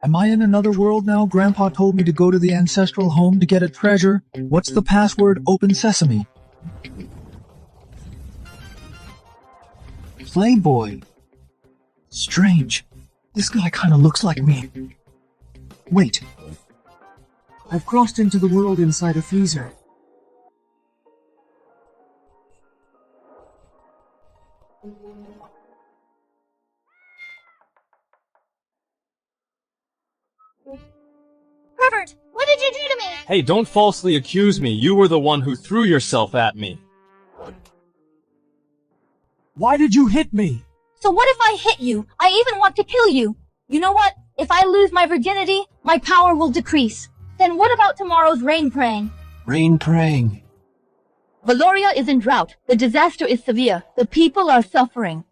Am I in another world now? Grandpa told me to go to the ancestral home to get a treasure. What's the password? Open sesame. Playboy. Strange. This guy kinda looks like me. Wait. I've crossed into the world inside a freezer. Pervert, what did you do to me? Hey, don't falsely accuse me. You were the one who threw yourself at me. Why did you hit me? So what if I hit you? I even want to kill you. You know what? If I lose my virginity, my power will decrease. Then what about tomorrow's rain praying? Rain praying. Valoria is in drought. The disaster is severe. The people are suffering.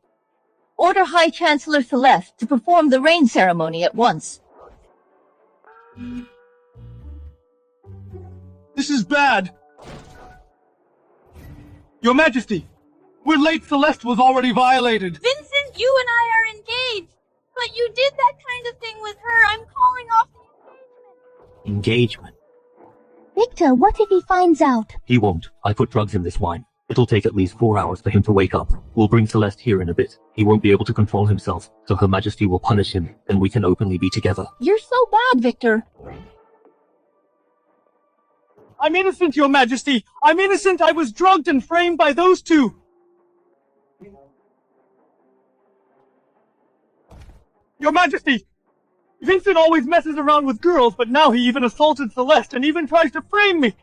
Order High Chancellor Celeste to perform the rain ceremony at once. This is bad. Your Majesty, we're late. Celeste was already violated. Vincent, you and I are engaged. But you did that kind of thing with her. I'm calling off the engagement. Engagement. Victor, what if he finds out? He won't. I put drugs in this wine. It'll take at least 4 hours for him to wake up. We'll bring Celeste here in a bit. He won't be able to control himself, so Her Majesty will punish him, then we can openly be together. You're so bad, Victor. I'm innocent, Your Majesty. I'm innocent. I was drugged and framed by those two. Your Majesty, Vincent always messes around with girls, but now he even assaulted Celeste and even tries to frame me.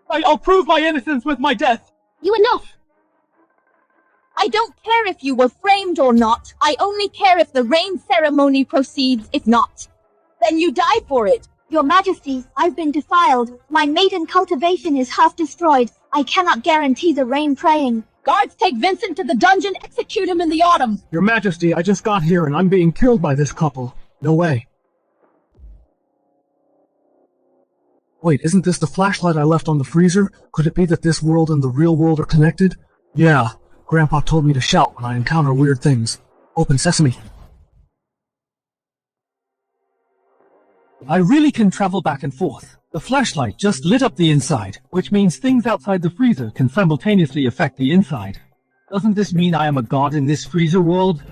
I'll prove my innocence with my death. You enough! I don't care if you were framed or not. I only care if the rain ceremony proceeds. If not, then you die for it. Your Majesty, I've been defiled. My maiden cultivation is half destroyed. I cannot guarantee the rain praying. Guards, take Vincent to the dungeon. Execute him in the autumn. Your Majesty, I just got here and I'm being killed by this couple. No way. Wait, isn't this the flashlight I left on the freezer? Could it be that this world and the real world are connected? Yeah, Grandpa told me to shout when I encounter weird things. Open sesame. I really can travel back and forth. The flashlight just lit up the inside, which means things outside the freezer can simultaneously affect the inside. Doesn't this mean I am a god in this freezer world?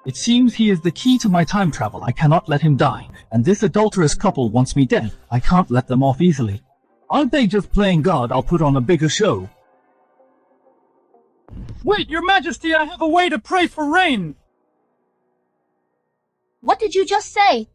It seems he is the key to my time travel. I cannot let him die, and this adulterous couple wants me dead. I can't let them off easily. Aren't they just playing God? I'll put on a bigger show. Wait, Your Majesty, I have a way to pray for rain. What did you just say?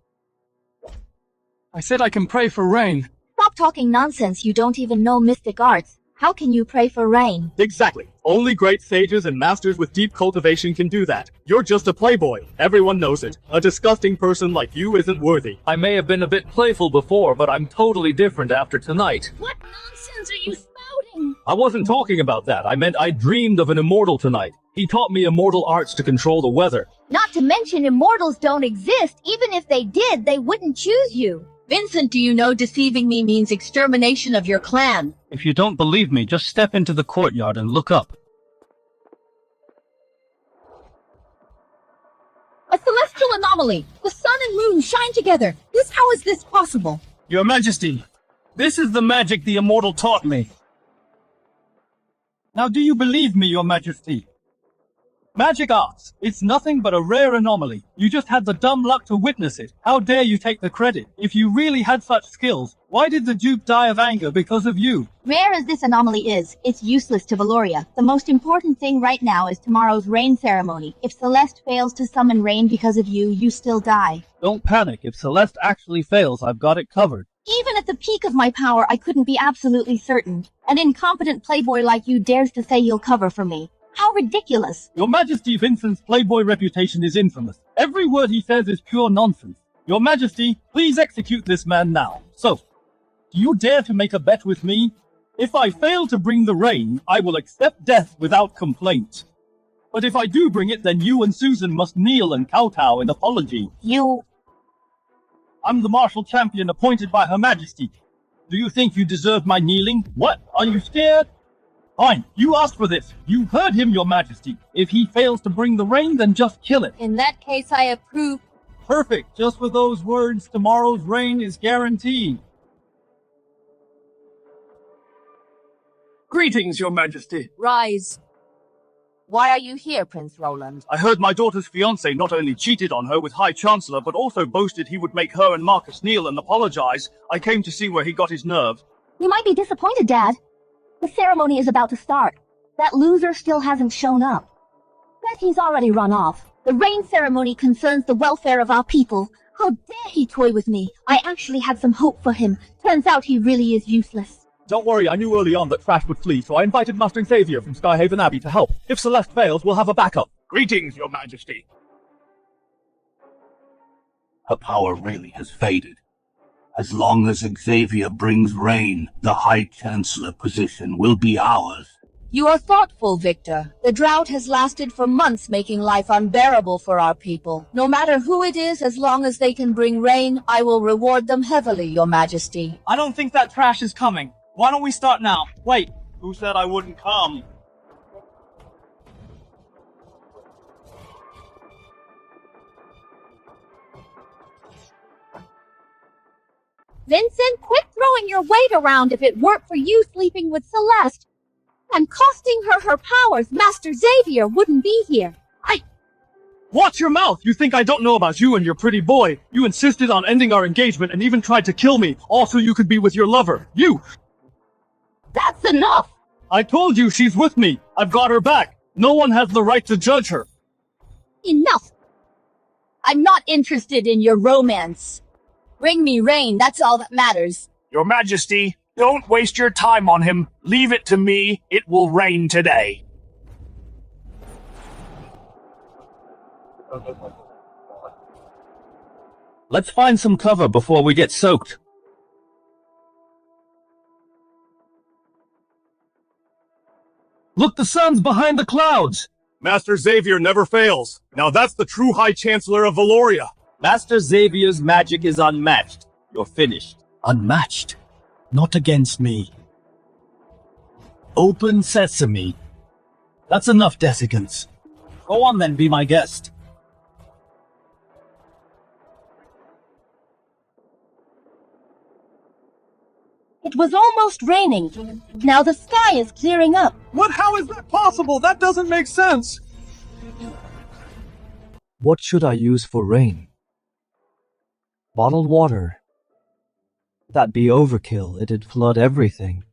I said I can pray for rain. Stop talking nonsense. You don't even know mystic arts. How can you pray for rain? Exactly. Only great sages and masters with deep cultivation can do that. You're just a playboy. Everyone knows it. A disgusting person like you isn't worthy. I may have been a bit playful before, but I'm totally different after tonight. What nonsense are you spouting? I wasn't talking about that. I meant I dreamed of an immortal tonight. He taught me immortal arts to control the weather. Not to mention immortals don't exist. Even if they did, they wouldn't choose you. Vincent, do you know deceiving me means extermination of your clan? If you don't believe me, just step into the courtyard and look up. A celestial anomaly. The sun and moon shine together. How is this possible? Your Majesty, this is the magic the immortal taught me. Now do you believe me, Your Majesty? Magic arts. It's nothing but a rare anomaly. You just had the dumb luck to witness it. How dare you take the credit? If you really had such skills, why did the Duke die of anger because of you? Rare as this anomaly is, it's useless to Valoria. The most important thing right now is tomorrow's rain ceremony. If Celeste fails to summon rain because of you, you still die. Don't panic. If Celeste actually fails, I've got it covered. Even at the peak of my power, I couldn't be absolutely certain. An incompetent playboy like you dares to say you'll cover for me. How ridiculous. Your Majesty, Vincent's playboy reputation is infamous. Every word he says is pure nonsense. Your Majesty, please execute this man now. So, do you dare to make a bet with me? If I fail to bring the rain, I will accept death without complaint. But if I do bring it, then you and Susan must kneel and kowtow in apology. I'm the martial champion appointed by Her Majesty. Do you think you deserve my kneeling? What? Are you scared? Fine, you asked for this. You heard him, Your Majesty. If he fails to bring the rain, then just kill it. In that case, I approve. Perfect. Just with those words, tomorrow's rain is guaranteed. Greetings, your majesty. Rise. Why are you here, Prince Roland? I heard my daughter's fiancé not only cheated on her with High Chancellor, but also boasted he would make her and Marcus kneel and apologize. I came to see where he got his nerve. You might be disappointed, Dad. The ceremony is about to start. That loser still hasn't shown up. Bet he's already run off. The rain ceremony concerns the welfare of our people. How dare he toy with me? I actually had some hope for him. Turns out he really is useless. Don't worry, I knew early on that Trash would flee, so I invited Master Xavier from Skyhaven Abbey to help. If Celeste fails, we'll have a backup. Greetings, your majesty. Her power really has faded. As long as Xavier brings rain, the High Chancellor position will be ours. You are thoughtful, Victor. The drought has lasted for months, making life unbearable for our people. No matter who it is, as long as they can bring rain, I will reward them heavily, your majesty. I don't think that Trash is coming. Why don't we start now? Wait, who said I wouldn't come? Vincent, quit throwing your weight around. If it weren't for you sleeping with Celeste and costing her powers, Master Xavier wouldn't be here. Watch your mouth! You think I don't know about you and your pretty boy? You insisted on ending our engagement and even tried to kill me, all so you could be with your lover. You! That's enough! I told you she's with me. I've got her back. No one has the right to judge her. Enough! I'm not interested in your romance. Bring me rain, that's all that matters. Your majesty, don't waste your time on him. Leave it to me. It will rain today. Let's find some cover before we get soaked. Look, the sun's behind the clouds! Master Xavier never fails. Now that's the true High Chancellor of Valoria. Master Xavier's magic is unmatched. You're finished. Unmatched. Not against me. Open sesame. That's enough desiccants. Go on then, be my guest. It was almost raining. Now the sky is clearing up. What? How is that possible? That doesn't make sense! What should I use for rain? Bottled water. That'd be overkill. It'd flood everything.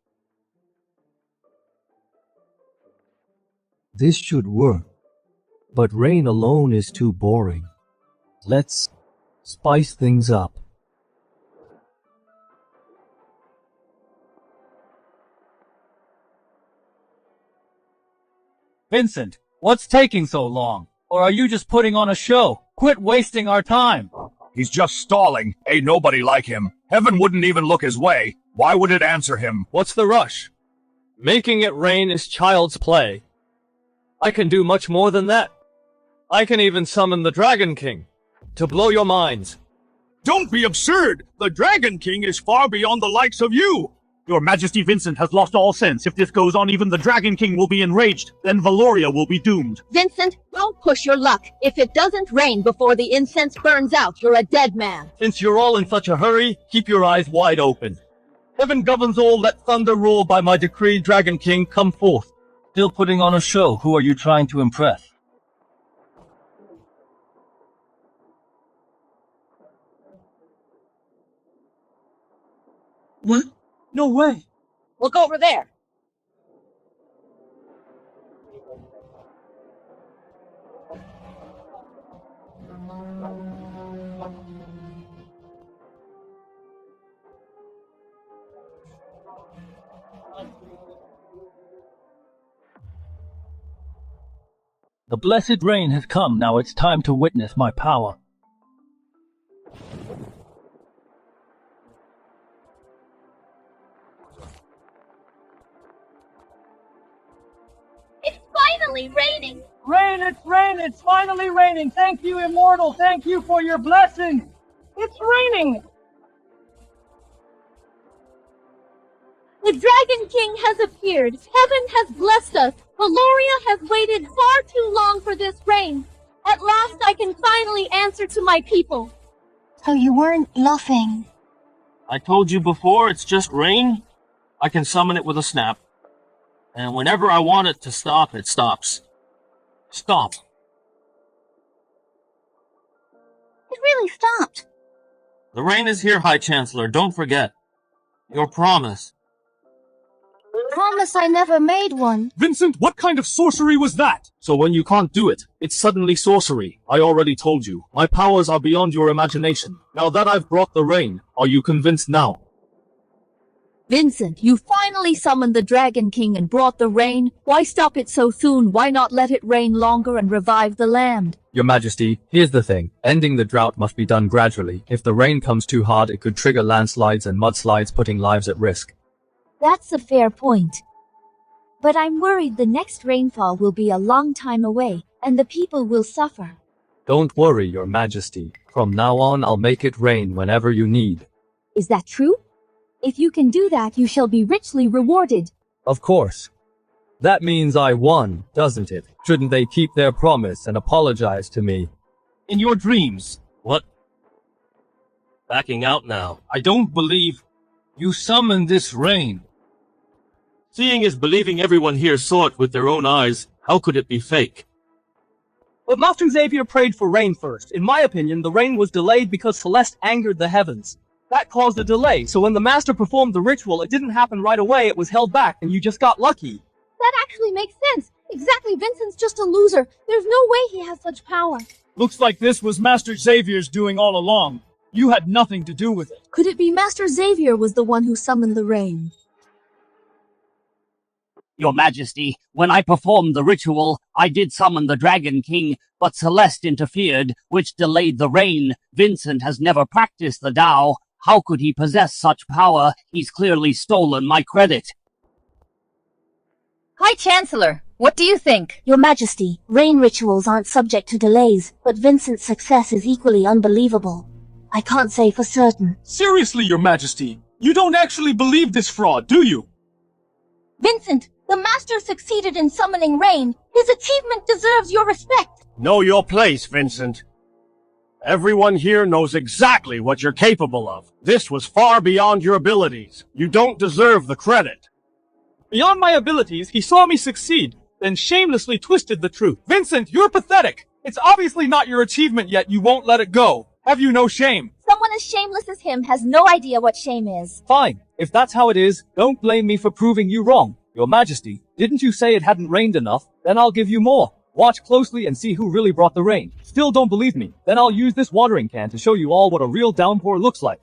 This should work. But rain alone is too boring. Let's spice things up. Vincent, what's taking so long? Or are you just putting on a show? Quit wasting our time. He's just stalling. Ain't nobody like him. Heaven wouldn't even look his way. Why would it answer him? What's the rush? Making it rain is child's play. I can do much more than that. I can even summon the Dragon King. To blow your minds. Don't be absurd! The Dragon King is far beyond the likes of you! Your Majesty Vincent has lost all sense. If this goes on, even the Dragon King will be enraged. Then Valoria will be doomed. Vincent, don't push your luck. If it doesn't rain before the incense burns out, you're a dead man. Since you're all in such a hurry, keep your eyes wide open. Heaven governs all, let thunder roll. By my decree, Dragon King, come forth. Still putting on a show. Who are you trying to impress? What? No way. Look over there. The blessed rain has come. Now it's time to witness my power. It's finally raining. Rain, it's finally raining. Thank you, Immortal. Thank you for your blessing. It's raining. The Dragon King has appeared. Heaven has blessed us. Valoria has waited far too long for this rain. At last I can finally answer to my people. So you weren't bluffing. I told you before, it's just rain. I can summon it with a snap. And whenever I want it to stop, it stops. Stop. It really stopped. The rain is here, High Chancellor. Don't forget. Your promise. Promise I never made one. Vincent, what kind of sorcery was that? So when you can't do it, it's suddenly sorcery. I already told you. My powers are beyond your imagination. Now that I've brought the rain, are you convinced now? Vincent, you finally summoned the Dragon King and brought the rain. Why stop it so soon? Why not let it rain longer and revive the land? Your Majesty, here's the thing. Ending the drought must be done gradually. If the rain comes too hard, it could trigger landslides and mudslides, putting lives at risk. That's a fair point. But I'm worried the next rainfall will be a long time away, and the people will suffer. Don't worry, Your Majesty. From now on, I'll make it rain whenever you need. Is that true? If you can do that, you shall be richly rewarded. Of course. That means I won, doesn't it? Shouldn't they keep their promise and apologize to me? In your dreams. What? Backing out now. I don't believe you summoned this rain. Seeing is believing. Everyone here saw it with their own eyes. How could it be fake? But Master Xavier prayed for rain first. In my opinion, the rain was delayed because Celeste angered the heavens. That caused a delay, so when the Master performed the ritual, it didn't happen right away, it was held back, and you just got lucky. That actually makes sense. Exactly, Vincent's just a loser. There's no way he has such power. Looks like this was Master Xavier's doing all along. You had nothing to do with it. Could it be Master Xavier was the one who summoned the rain? Your Majesty, when I performed the ritual, I did summon the Dragon King, but Celeste interfered, which delayed the rain. Vincent has never practiced the Tao. How could he possess such power? He's clearly stolen my credit. High Chancellor, what do you think? Your Majesty, rain rituals aren't subject to delays, but Vincent's success is equally unbelievable. I can't say for certain. Seriously, Your Majesty, you don't actually believe this fraud, do you? Vincent, the Master succeeded in summoning rain. His achievement deserves your respect. Know your place, Vincent. Everyone here knows exactly what you're capable of. This was far beyond your abilities. You don't deserve the credit. Beyond my abilities, he saw me succeed, then shamelessly twisted the truth. Vincent, you're pathetic. It's obviously not your achievement yet you won't let it go. Have you no shame? Someone as shameless as him has no idea what shame is. Fine, if that's how it is, don't blame me for proving you wrong. Your Majesty, didn't you say it hadn't rained enough? Then I'll give you more. Watch closely and see who really brought the rain. Still don't believe me? Then I'll use this watering can to show you all what a real downpour looks like.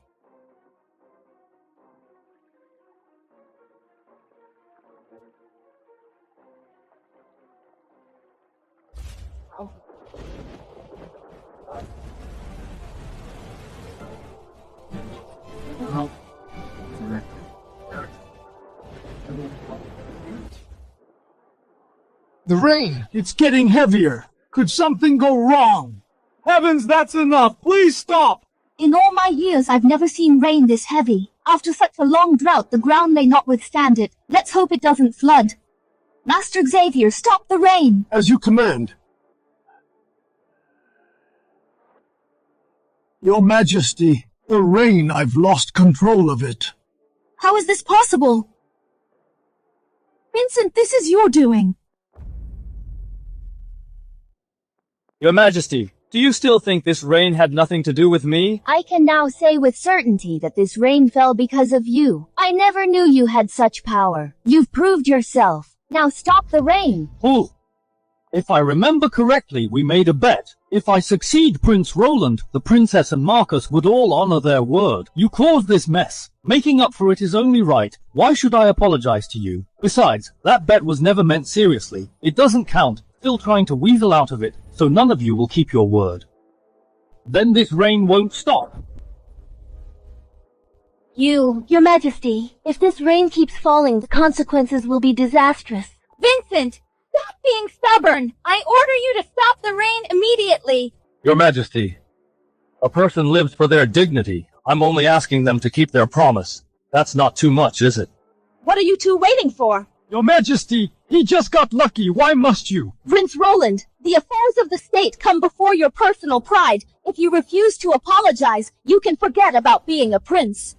The rain, it's getting heavier. Could something go wrong? Heavens, that's enough. Please stop. In all my years, I've never seen rain this heavy. After such a long drought, the ground may not withstand it. Let's hope it doesn't flood. Master Xavier, stop the rain. As you command. Your Majesty, the rain, I've lost control of it. How is this possible? Vincent, this is your doing. Your Majesty, do you still think this rain had nothing to do with me? I can now say with certainty that this rain fell because of you. I never knew you had such power. You've proved yourself. Now stop the rain. Who? If I remember correctly, we made a bet. If I succeed Prince Roland, the Princess and Marcus would all honor their word. You caused this mess. Making up for it is only right. Why should I apologize to you? Besides, that bet was never meant seriously. It doesn't count. Still trying to weasel out of it, so none of you will keep your word. Then this rain won't stop. Your Majesty, if this rain keeps falling, the consequences will be disastrous. Vincent, stop being stubborn. I order you to stop the rain immediately. Your Majesty, a person lives for their dignity. I'm only asking them to keep their promise. That's not too much, is it? What are you two waiting for? Your Majesty, he just got lucky. Why must you? Prince Roland, the affairs of the state come before your personal pride. If you refuse to apologize, you can forget about being a prince.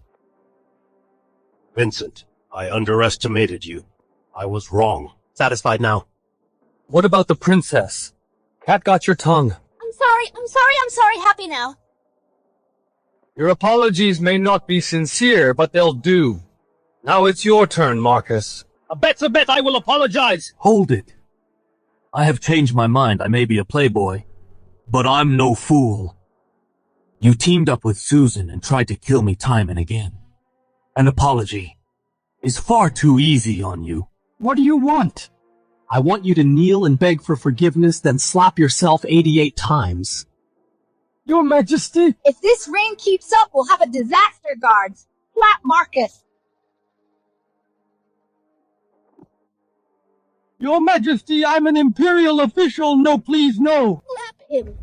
Vincent, I underestimated you. I was wrong. Satisfied now? What about the princess? Cat got your tongue. I'm sorry, happy now. Your apologies may not be sincere, but they'll do. Now it's your turn, Marcus. A bet's a bet. I will apologize. Hold it. I have changed my mind. I may be a playboy, but I'm no fool. You teamed up with Susan and tried to kill me time and again. An apology is far too easy on you. What do you want? I want you to kneel and beg for forgiveness, then slap yourself 88 times. Your Majesty. If this rain keeps up, we'll have a disaster, guards. Slap Marcus. Your Majesty, I'm an imperial official. No, please, no. Slap him.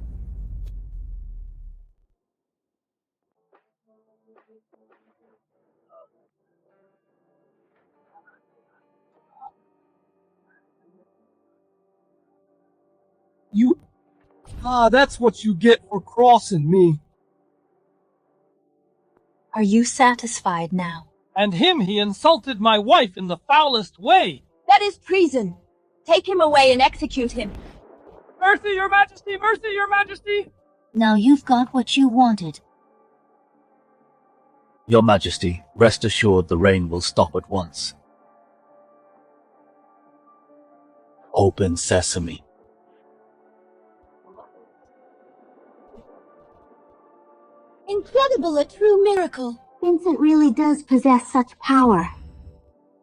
You... that's what you get for crossing me. Are you satisfied now? And he insulted my wife in the foulest way. That is treason. Take him away and execute him. Mercy, Your Majesty! Mercy, Your Majesty! Now you've got what you wanted. Your Majesty, rest assured the rain will stop at once. Open sesame. Incredible, a true miracle. Vincent really does possess such power.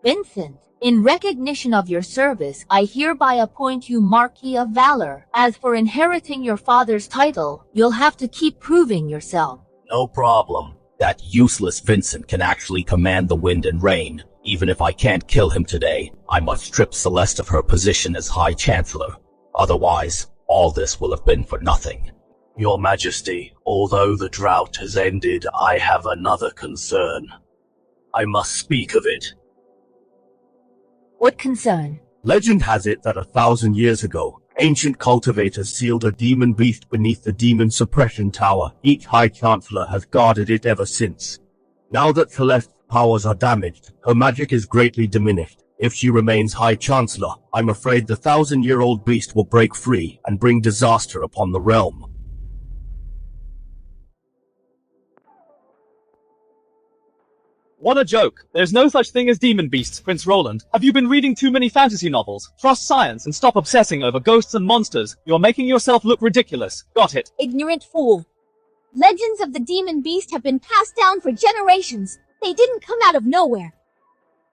Vincent, in recognition of your service, I hereby appoint you Marquis of Valor. As for inheriting your father's title, you'll have to keep proving yourself. No problem. That useless Vincent can actually command the wind and rain. Even if I can't kill him today, I must strip Celeste of her position as High Chancellor. Otherwise, all this will have been for nothing. Your Majesty, although the drought has ended, I have another concern. I must speak of it. What concern? Legend has it that 1,000 years ago, ancient cultivators sealed a demon beast beneath the demon suppression tower. Each High Chancellor has guarded it ever since. Now that Celeste's powers are damaged, her magic is greatly diminished. If she remains High Chancellor, I'm afraid the 1,000-year-old beast will break free and bring disaster upon the realm. What a joke. There's no such thing as demon beasts, Prince Roland. Have you been reading too many fantasy novels? Trust science and stop obsessing over ghosts and monsters. You're making yourself look ridiculous. Got it. Ignorant fool. Legends of the demon beast have been passed down for generations. They didn't come out of nowhere.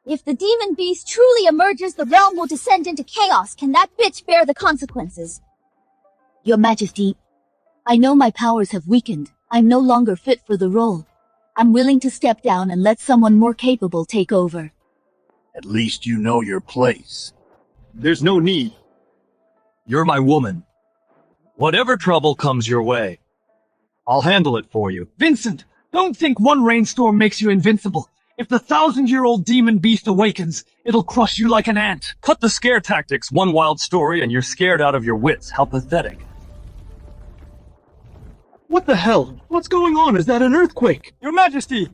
If the demon beast truly emerges, the realm will descend into chaos. Can that bitch bear the consequences? Your Majesty, I know my powers have weakened. I'm no longer fit for the role. I'm willing to step down and let someone more capable take over. At least you know your place. There's no need. You're my woman. Whatever trouble comes your way, I'll handle it for you. Vincent, don't think one rainstorm makes you invincible. If the 1,000-year-old demon beast awakens, it'll crush you like an ant. Cut the scare tactics. One wild story and you're scared out of your wits. How pathetic. What the hell? What's going on? Is that an earthquake? Your Majesty!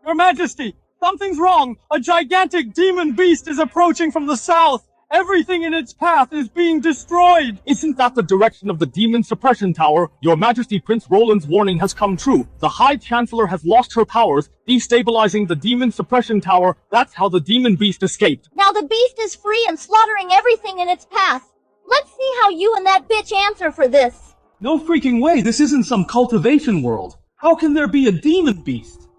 Your Majesty! Something's wrong! A gigantic demon beast is approaching from the south! Everything in its path is being destroyed! Isn't that the direction of the demon suppression tower? Your Majesty, Prince Roland's warning has come true. The High Chancellor has lost her powers, destabilizing the demon suppression tower. That's how the demon beast escaped. Now the beast is free and slaughtering everything in its path. Let's see how you and that bitch answer for this. No freaking way, this isn't some cultivation world. How can there be a demon beast?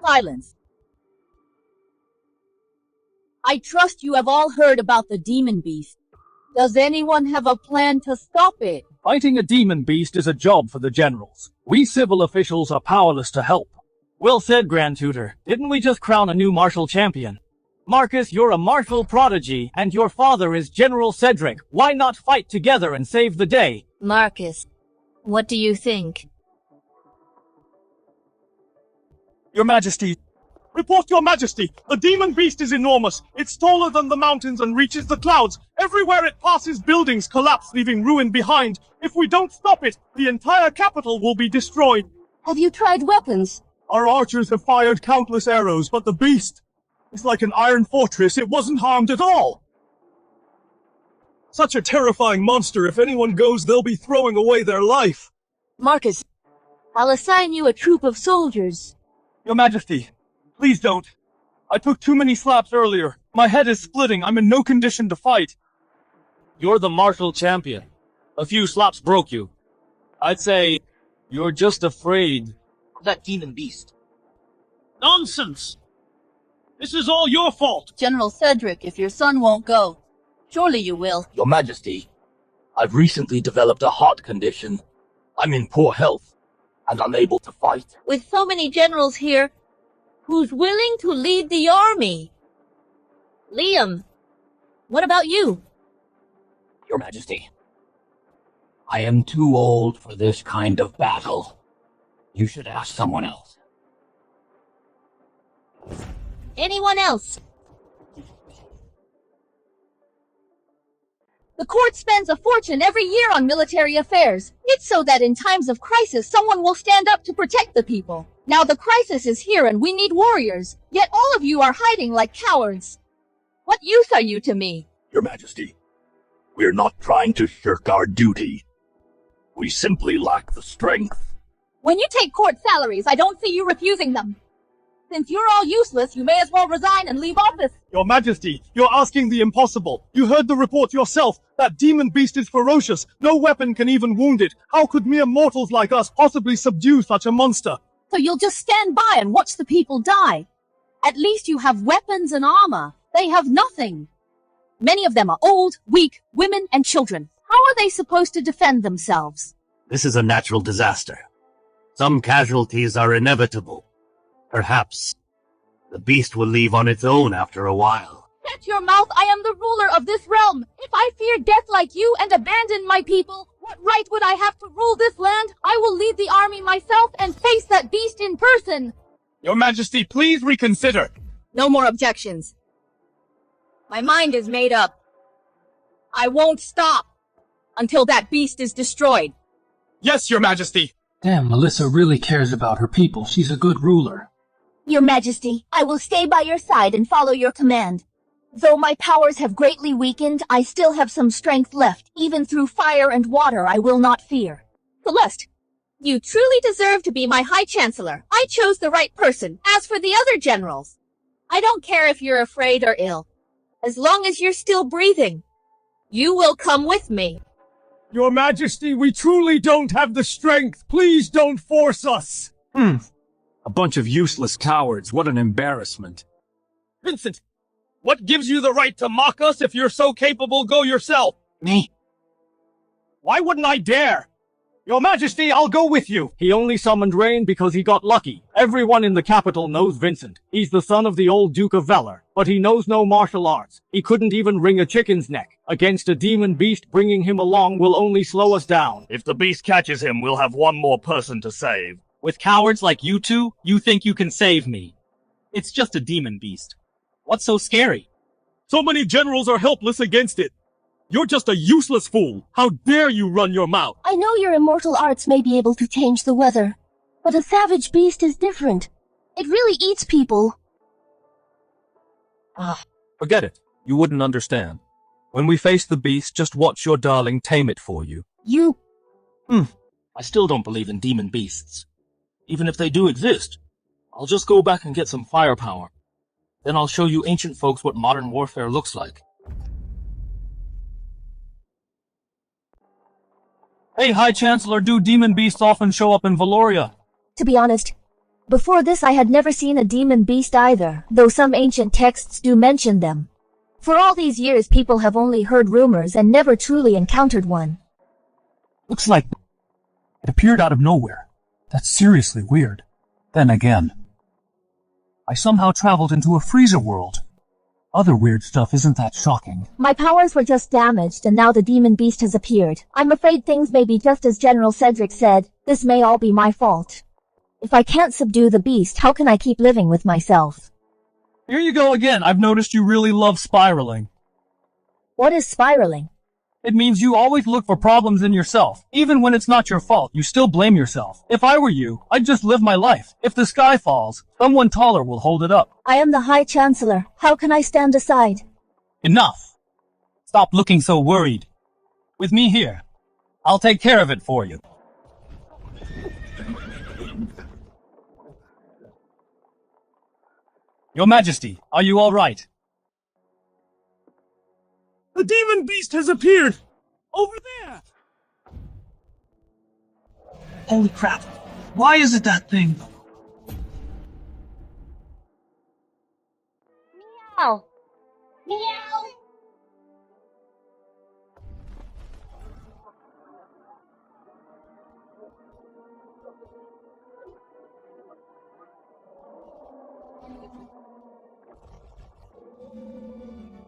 Silence. I trust you have all heard about the demon beast. Does anyone have a plan to stop it? Fighting a demon beast is a job for the generals. We civil officials are powerless to help. Well said, Grand Tutor. Didn't we just crown a new martial champion? Marcus, you're a martial prodigy, and your father is General Cedric. Why not fight together and save the day? Marcus, what do you think? Your Majesty. Report, Your Majesty! The demon beast is enormous. It's taller than the mountains and reaches the clouds. Everywhere it passes, buildings collapse, leaving ruin behind. If we don't stop it, the entire capital will be destroyed. Have you tried weapons? Our archers have fired countless arrows, but the beast is like an iron fortress. It wasn't harmed at all. Such a terrifying monster. If anyone goes, they'll be throwing away their life. Marcus, I'll assign you a troop of soldiers. Your Majesty, please don't. I took too many slaps earlier. My head is splitting. I'm in no condition to fight. You're the martial champion. A few slaps broke you. I'd say you're just afraid of that demon beast. Nonsense! This is all your fault. General Cedric, if your son won't go, surely you will. Your Majesty, I've recently developed a heart condition. I'm in poor health and unable to fight. With so many generals here, who's willing to lead the army? Liam, what about you? Your Majesty, I am too old for this kind of battle. You should ask someone else. Anyone else? The court spends a fortune every year on military affairs. It's so that in times of crisis, someone will stand up to protect the people. Now the crisis is here and we need warriors. Yet all of you are hiding like cowards. What use are you to me? Your Majesty, we're not trying to shirk our duty. We simply lack the strength. When you take court salaries, I don't see you refusing them. Since you're all useless, you may as well resign and leave office. Your Majesty, you're asking the impossible. You heard the report yourself. That demon beast is ferocious. No weapon can even wound it. How could mere mortals like us possibly subdue such a monster? So you'll just stand by and watch the people die. At least you have weapons and armor. They have nothing. Many of them are old, weak, women, and children. How are they supposed to defend themselves? This is a natural disaster. Some casualties are inevitable. Perhaps the beast will leave on its own after a while. Shut your mouth! I am the ruler of this realm. If I fear death like you and abandon my people, what right would I have to rule this land? I will lead the army myself and face that beast in person. Your Majesty, please reconsider. No more objections. My mind is made up. I won't stop until that beast is destroyed. Yes, Your Majesty. Damn, Melissa really cares about her people. She's a good ruler. Your Majesty, I will stay by your side and follow your command. Though my powers have greatly weakened, I still have some strength left. Even through fire and water, I will not fear. Celeste, you truly deserve to be my High Chancellor. I chose the right person. As for the other generals, I don't care if you're afraid or ill. As long as you're still breathing, you will come with me. Your Majesty, we truly don't have the strength. Please don't force us. A bunch of useless cowards. What an embarrassment. Vincent, what gives you the right to mock us? If you're so capable, go yourself. Me? Why wouldn't I dare? Your Majesty, I'll go with you. He only summoned rain because he got lucky. Everyone in the capital knows Vincent. He's the son of the old Duke of Valor, but he knows no martial arts. He couldn't even wring a chicken's neck. Against a demon beast, bringing him along will only slow us down. If the beast catches him, we'll have one more person to save. With cowards like you two, you think you can save me. It's just a demon beast. What's so scary? So many generals are helpless against it. You're just a useless fool. How dare you run your mouth? I know your immortal arts may be able to change the weather, but a savage beast is different. It really eats people. Forget it. You wouldn't understand. When we face the beast, just watch your darling tame it for you. You... I still don't believe in demon beasts. Even if they do exist, I'll just go back and get some firepower. Then I'll show you ancient folks what modern warfare looks like. Hey, High Chancellor, do demon beasts often show up in Valoria? To be honest, before this I had never seen a demon beast either, though some ancient texts do mention them. For all these years, people have only heard rumors and never truly encountered one. Looks like it appeared out of nowhere. That's seriously weird. Then again, I somehow traveled into a freezer world. Other weird stuff isn't that shocking. My powers were just damaged, and now the demon beast has appeared. I'm afraid things may be just as General Cedric said. This may all be my fault. If I can't subdue the beast, how can I keep living with myself? Here you go again. I've noticed you really love spiraling. What is spiraling? It means you always look for problems in yourself. Even when it's not your fault, you still blame yourself. If I were you, I'd just live my life. If the sky falls, someone taller will hold it up. I am the High Chancellor. How can I stand aside? Enough. Stop looking so worried. With me here, I'll take care of it for you. Your Majesty, are you all right? The demon beast has appeared! Over there! Holy crap. Why is it that thing? Meow. Meow.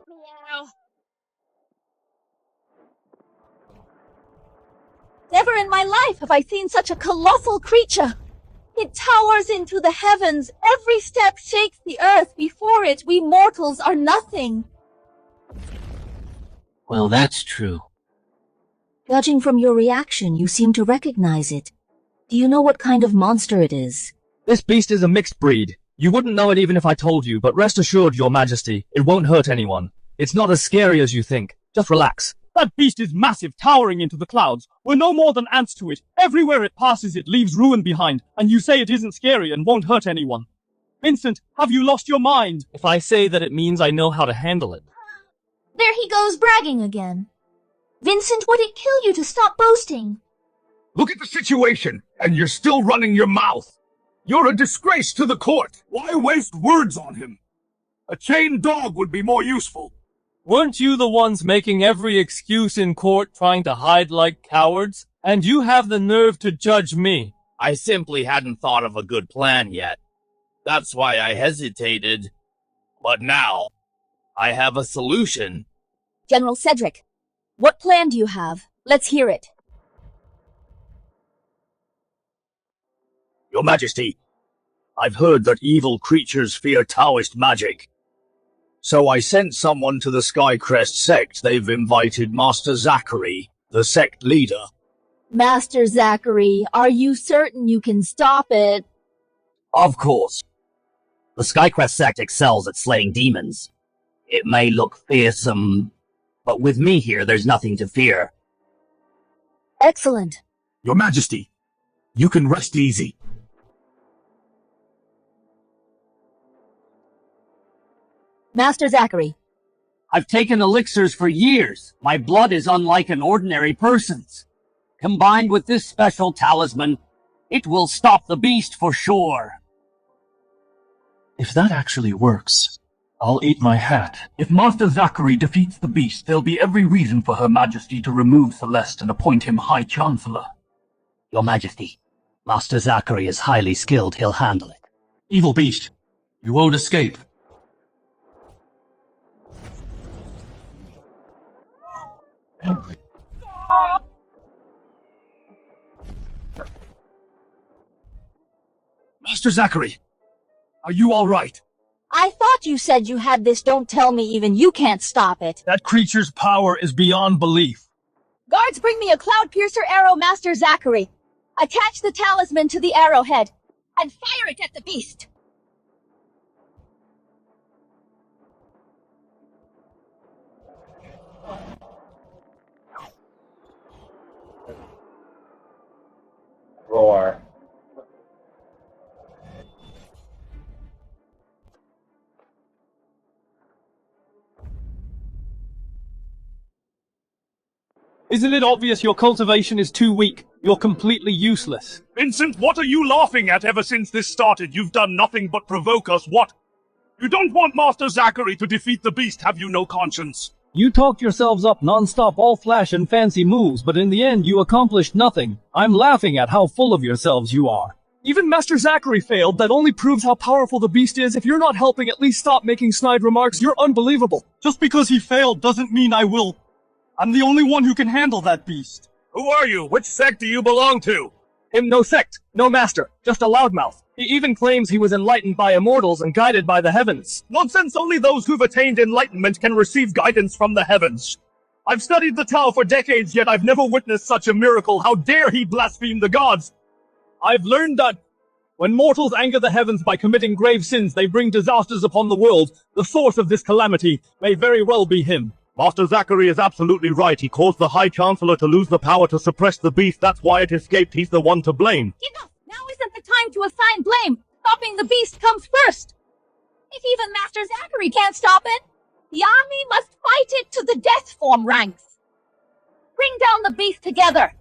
Meow. Never in my life have I seen such a colossal creature. It towers into the heavens. Every step shakes the earth. Before it, we mortals are nothing. Well, that's true. Judging from your reaction, you seem to recognize it. Do you know what kind of monster it is? This beast is a mixed breed. You wouldn't know it even if I told you, but rest assured, Your Majesty, it won't hurt anyone. It's not as scary as you think. Just relax. That beast is massive, towering into the clouds. We're no more than ants to it. Everywhere it passes, it leaves ruin behind. And you say it isn't scary and won't hurt anyone. Vincent, have you lost your mind? If I say that, it means I know how to handle it. There he goes bragging again. Vincent, would it kill you to stop boasting? Look at the situation, and you're still running your mouth. You're a disgrace to the court. Why waste words on him? A chained dog would be more useful. Weren't you the ones making every excuse in court trying to hide like cowards? And you have the nerve to judge me. I simply hadn't thought of a good plan yet. That's why I hesitated. But now, I have a solution. General Cedric, what plan do you have? Let's hear it. Your Majesty, I've heard that evil creatures fear Taoist magic. So I sent someone to the Skycrest sect. They've invited Master Zachary, the sect leader. Master Zachary, are you certain you can stop it? Of course. The Skycrest sect excels at slaying demons. It may look fearsome, but with me here, there's nothing to fear. Excellent. Your Majesty, you can rest easy. Master Zachary. I've taken elixirs for years. My blood is unlike an ordinary person's. Combined with this special talisman, it will stop the beast for sure. If that actually works, I'll eat my hat. If Master Zachary defeats the beast, there'll be every reason for Her Majesty to remove Celeste and appoint him High Chancellor. Your Majesty, Master Zachary is highly skilled. He'll handle it. Evil beast, you won't escape. Master Zachary, are you all right? I thought you said you had this. Don't tell me even you can't stop it. That creature's power is beyond belief. Guards, bring me a cloud piercer arrow, Master Zachary. Attach the talisman to the arrowhead and fire it at the beast. Roar. Isn't it obvious your cultivation is too weak? You're completely useless. Vincent, what are you laughing at? Ever since this started, you've done nothing but provoke us. What? You don't want Master Zachary to defeat the beast, have you no conscience? You talked yourselves up non-stop, all flash and fancy moves, but in the end you accomplished nothing. I'm laughing at how full of yourselves you are. Even Master Zachary failed. That only proves how powerful the beast is. If you're not helping, at least stop making snide remarks. You're unbelievable. Just because he failed doesn't mean I will. I'm the only one who can handle that beast. Who are you? Which sect do you belong to? Him no sect, no master, just a loudmouth. He even claims he was enlightened by immortals and guided by the heavens. Nonsense, only those who've attained enlightenment can receive guidance from the heavens. I've studied the Tao for decades, yet I've never witnessed such a miracle. How dare he blaspheme the gods? I've learned that when mortals anger the heavens by committing grave sins, they bring disasters upon the world. The source of this calamity may very well be him. Master Zachary is absolutely right. He caused the High Chancellor to lose the power to suppress the beast. That's why it escaped. He's the one to blame. Enough! Now isn't the time to assign blame. Stopping the beast comes first. If even Master Zachary can't stop it, the army must fight it to the death form ranks. Bring down the beast together.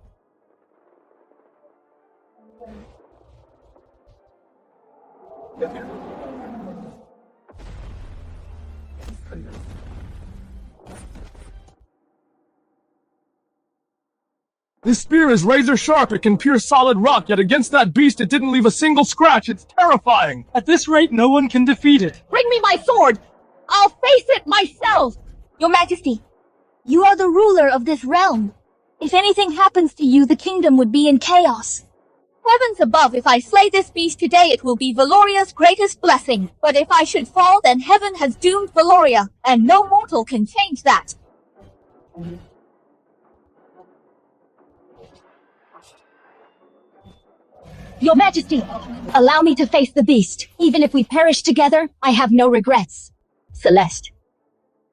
This spear is razor sharp. It can pierce solid rock, yet against that beast it didn't leave a single scratch. It's terrifying. At this rate, no one can defeat it. Bring me my sword. I'll face it myself. Your Majesty, you are the ruler of this realm. If anything happens to you, the kingdom would be in chaos. Heavens above, if I slay this beast today, it will be Valoria's greatest blessing. But if I should fall, then heaven has doomed Valoria, and no mortal can change that. Your Majesty, allow me to face the beast. Even if we perish together, I have no regrets. Celeste,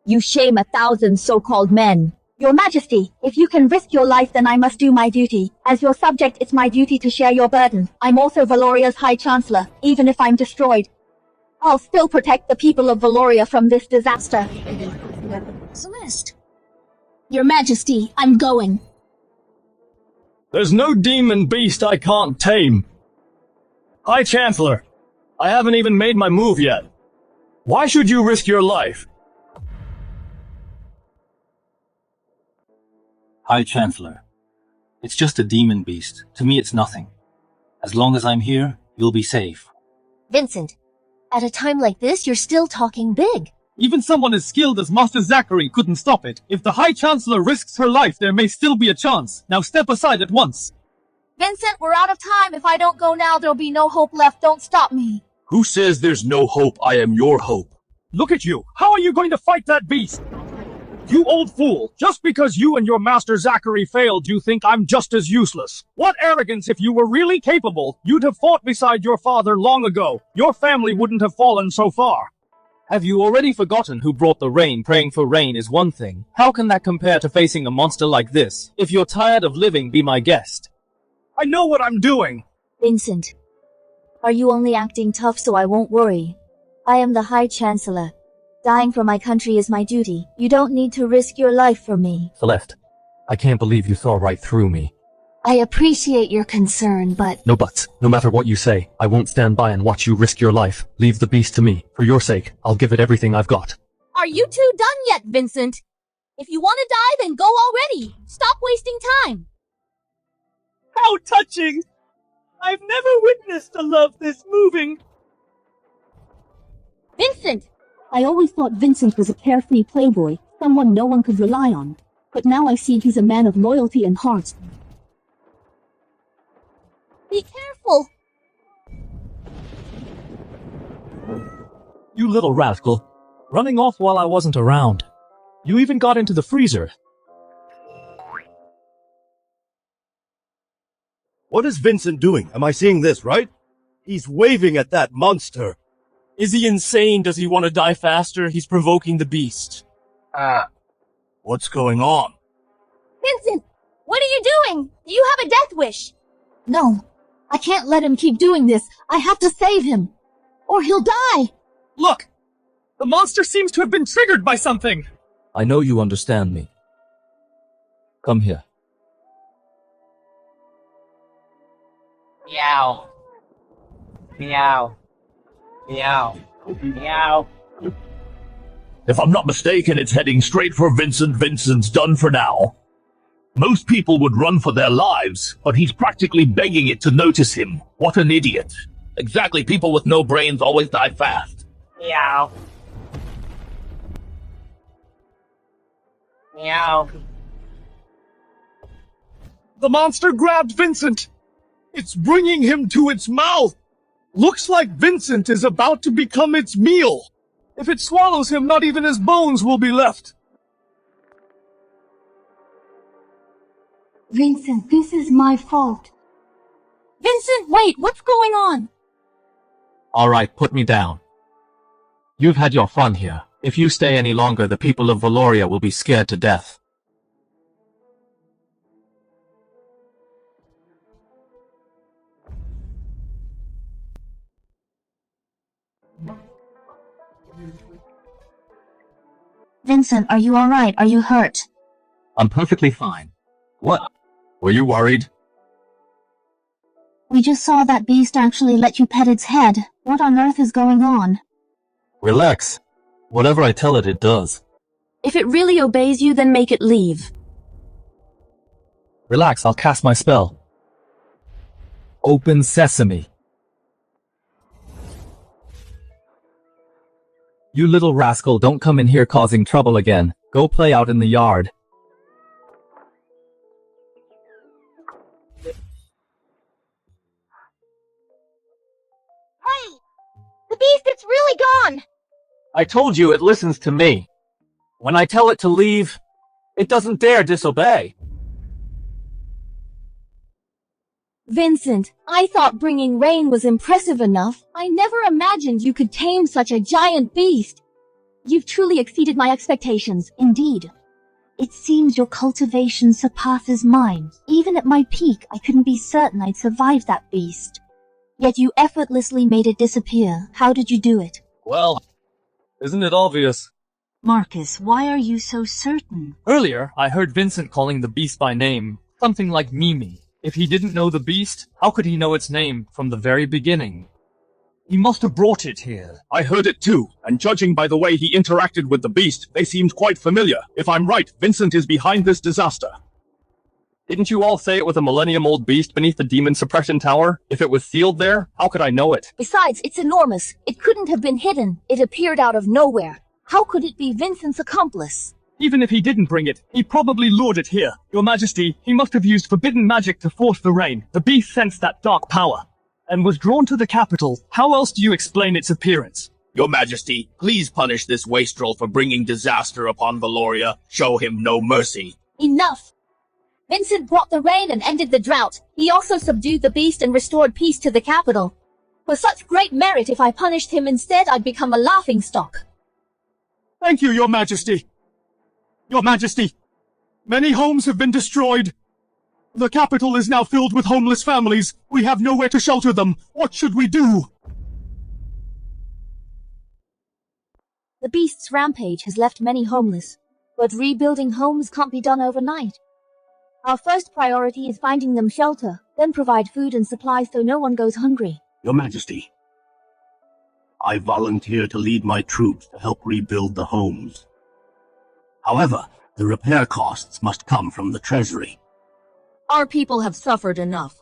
you shame 1,000 so-called men. Your Majesty, if you can risk your life, then I must do my duty. As your subject, it's my duty to share your burden. I'm also Valoria's High Chancellor. Even if I'm destroyed, I'll still protect the people of Valoria from this disaster. Celeste. Your Majesty, I'm going. There's no demon beast I can't tame. High Chancellor, I haven't even made my move yet. Why should you risk your life? High Chancellor, it's just a demon beast. To me, it's nothing. As long as I'm here, you'll be safe. Vincent, at a time like this, you're still talking big. Even someone as skilled as Master Zachary couldn't stop it. If the High Chancellor risks her life, there may still be a chance. Now step aside at once. Vincent, we're out of time. If I don't go now, there'll be no hope left. Don't stop me. Who says there's no hope? I am your hope. Look at you. How are you going to fight that beast? You old fool. Just because you and your Master Zachary failed, you think I'm just as useless. What arrogance! If you were really capable, you'd have fought beside your father long ago. Your family wouldn't have fallen so far. Have you already forgotten who brought the rain? Praying for rain is one thing. How can that compare to facing a monster like this? If you're tired of living, be my guest. I know what I'm doing. Vincent, are you only acting tough so I won't worry? I am the High Chancellor. Dying for my country is my duty. You don't need to risk your life for me. Celeste, I can't believe you saw right through me. I appreciate your concern, but... No buts. No matter what you say, I won't stand by and watch you risk your life. Leave the beast to me. For your sake, I'll give it everything I've got. Are you two done yet, Vincent? If you want to die, then go already. Stop wasting time. How touching! I've never witnessed a love this moving. Vincent! I always thought Vincent was a carefree playboy, someone no one could rely on. But now I see he's a man of loyalty and heart. Be careful. You little rascal. Running off while I wasn't around. You even got into the freezer. What is Vincent doing? Am I seeing this right? He's waving at that monster. Is he insane? Does he want to die faster? He's provoking the beast. What's going on? Vincent, what are you doing? Do you have a death wish? No, I can't let him keep doing this. I have to save him, or he'll die. Look! The monster seems to have been triggered by something. I know you understand me. Come here. Meow. Meow. Meow. Meow. If I'm not mistaken, it's heading straight for Vincent. Vincent's done for now. Most people would run for their lives, but he's practically begging it to notice him. What an idiot. Exactly, people with no brains always die fast. Meow. Meow. The monster grabbed Vincent. It's bringing him to its mouth. Looks like Vincent is about to become its meal. If it swallows him, not even his bones will be left. Vincent, this is my fault. Vincent, wait, what's going on? Alright, put me down. You've had your fun here. If you stay any longer, the people of Valoria will be scared to death. Vincent, are you alright? Are you hurt? I'm perfectly fine. What? Were you worried? We just saw that beast actually let you pet its head. What on earth is going on? Relax. Whatever I tell it, it does. If it really obeys you, then make it leave. Relax, I'll cast my spell. Open sesame. You little rascal, don't come in here causing trouble again. Go play out in the yard. Hey! The beast, it's really gone! I told you it listens to me. When I tell it to leave, it doesn't dare disobey. Vincent, I thought bringing rain was impressive enough. I never imagined you could tame such a giant beast. You've truly exceeded my expectations, indeed. It seems your cultivation surpasses mine. Even at my peak, I couldn't be certain I'd survive that beast. Yet you effortlessly made it disappear. How did you do it? Well, isn't it obvious? Marcus, why are you so certain? Earlier, I heard Vincent calling the beast by name, something like Mimi. If he didn't know the beast, how could he know its name from the very beginning? He must have brought it here. I heard it too, and judging by the way he interacted with the beast, they seemed quite familiar. If I'm right, Vincent is behind this disaster. Didn't you all say it was a millennium-old beast beneath the demon suppression tower? If it was sealed there, how could I know it? Besides, it's enormous. It couldn't have been hidden. It appeared out of nowhere. How could it be Vincent's accomplice? Even if he didn't bring it, he probably lured it here. Your Majesty, he must have used forbidden magic to force the rain. The beast sensed that dark power and was drawn to the capital. How else do you explain its appearance? Your Majesty, please punish this wastrel for bringing disaster upon Valoria. Show him no mercy. Enough! Vincent brought the rain and ended the drought. He also subdued the beast and restored peace to the capital. For such great merit, if I punished him instead, I'd become a laughingstock. Thank you, Your Majesty. Your Majesty, many homes have been destroyed. The capital is now filled with homeless families. We have nowhere to shelter them. What should we do? The beast's rampage has left many homeless, but rebuilding homes can't be done overnight. Our first priority is finding them shelter, then provide food and supplies so no one goes hungry. Your Majesty, I volunteer to lead my troops to help rebuild the homes. However, the repair costs must come from the treasury. Our people have suffered enough.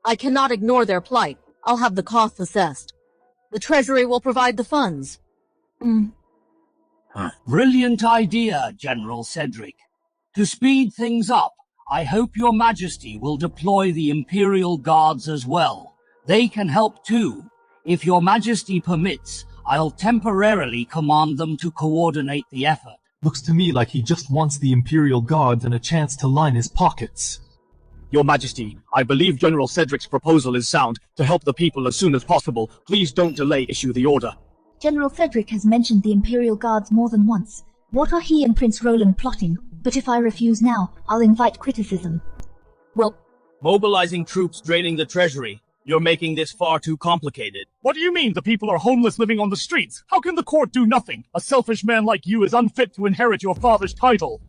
I cannot ignore their plight. I'll have the costs assessed. The treasury will provide the funds. Brilliant idea, General Cedric. To speed things up, I hope your Majesty will deploy the Imperial Guards as well. They can help too. If your Majesty permits, I'll temporarily command them to coordinate the effort. Looks to me like he just wants the Imperial Guards and a chance to line his pockets. Your Majesty, I believe General Cedric's proposal is sound. To help the people as soon as possible, please don't delay issue the order. General Cedric has mentioned the Imperial Guards more than once. What are he and Prince Roland plotting? But if I refuse now, I'll invite criticism. Well, Mobilizing troops draining the treasury. You're making this far too complicated. What do you mean the people are homeless living on the streets? How can the court do nothing? A selfish man like you is unfit to inherit your father's title.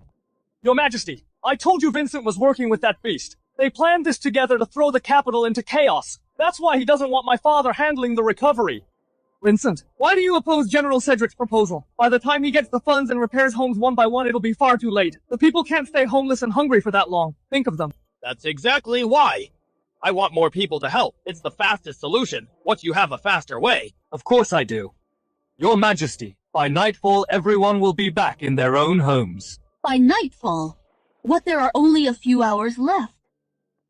Your Majesty, I told you Vincent was working with that beast. They planned this together to throw the capital into chaos. That's why he doesn't want my father handling the recovery. Vincent, why do you oppose General Cedric's proposal? By the time he gets the funds and repairs homes one by one, it'll be far too late. The people can't stay homeless and hungry for that long. Think of them. That's exactly why. I want more people to help. It's the fastest solution. What, you have a faster way? Of course I do. Your Majesty, by nightfall everyone will be back in their own homes. By nightfall? What, there are only a few hours left?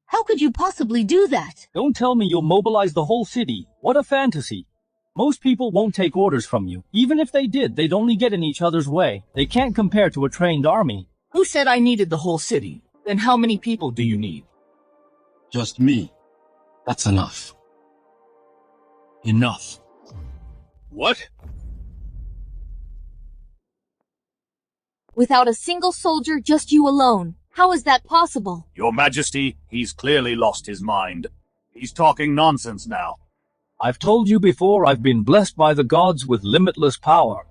How could you possibly do that? Don't tell me you'll mobilize the whole city. What a fantasy. Most people won't take orders from you. Even if they did, they'd only get in each other's way. They can't compare to a trained army. Who said I needed the whole city? Then how many people do you need? Just me. That's enough. Enough. What? Without a single soldier, just you alone. How is that possible? Your Majesty, he's clearly lost his mind. He's talking nonsense now. I've told you before, I've been blessed by the gods with limitless power.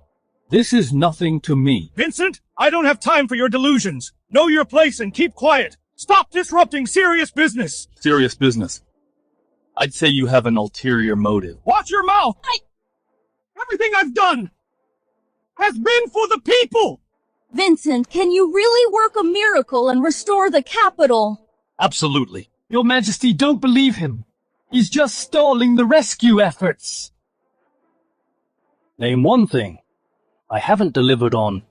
This is nothing to me. Vincent, I don't have time for your delusions. Know your place and keep quiet. Stop disrupting serious business. Serious business. I'd say you have an ulterior motive. Watch your mouth. Everything I've done has been for the people. Vincent, can you really work a miracle and restore the capital? Absolutely. Your Majesty, don't believe him. He's just stalling the rescue efforts. Name one thing I haven't delivered on.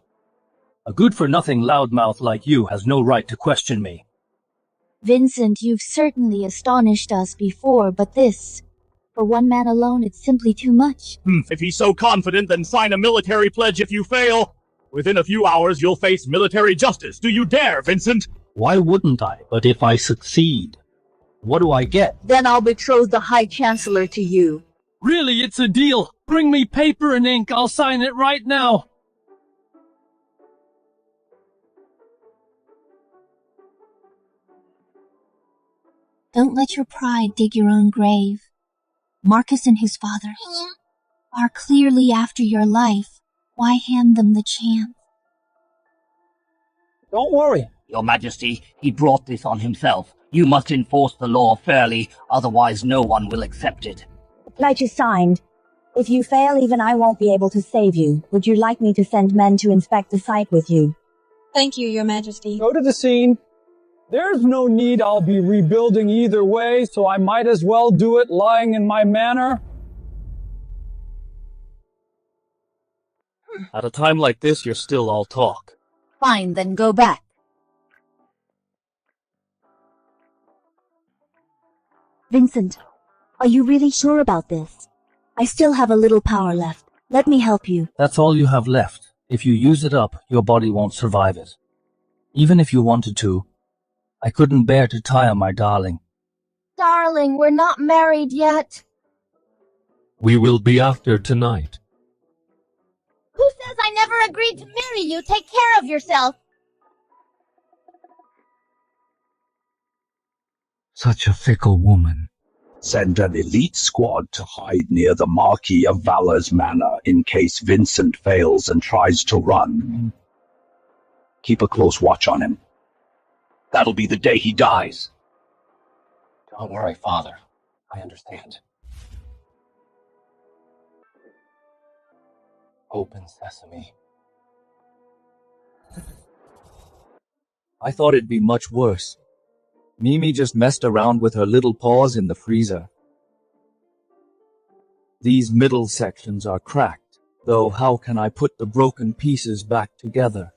A good-for-nothing loudmouth like you has no right to question me. Vincent, you've certainly astonished us before, but this, for one man alone, it's simply too much. If he's so confident, then sign a military pledge if you fail. Within a few hours, you'll face military justice. Do you dare, Vincent? Why wouldn't I? But if I succeed, what do I get? Then I'll betroth the High Chancellor to you. Really, it's a deal. Bring me paper and ink. I'll sign it right now. Don't let your pride dig your own grave. Marcus and his father are clearly after your life. Why hand them the chance? Don't worry. Your Majesty, he brought this on himself. You must enforce the law fairly, otherwise no one will accept it. The pledge is signed. If you fail, even I won't be able to save you. Would you like me to send men to inspect the site with you? Thank you, Your Majesty. Go to the scene. There's no need, I'll be rebuilding either way, so I might as well do it lying in my manor. At a time like this, you're still all talk. Fine, then go back. Vincent, are you really sure about this? I still have a little power left. Let me help you. That's all you have left. If you use it up, your body won't survive it. Even if you wanted to, I couldn't bear to tire my darling. Darling, we're not married yet. We will be after tonight. Who says I never agreed to marry you? Take care of yourself. Such a fickle woman. Send an elite squad to hide near the Marquis of Valor's manor in case Vincent fails and tries to run. Keep a close watch on him. That'll be the day he dies. Don't worry, Father. I understand. Open sesame. I thought it'd be much worse. Mimi just messed around with her little paws in the freezer. These middle sections are cracked, though how can I put the broken pieces back together?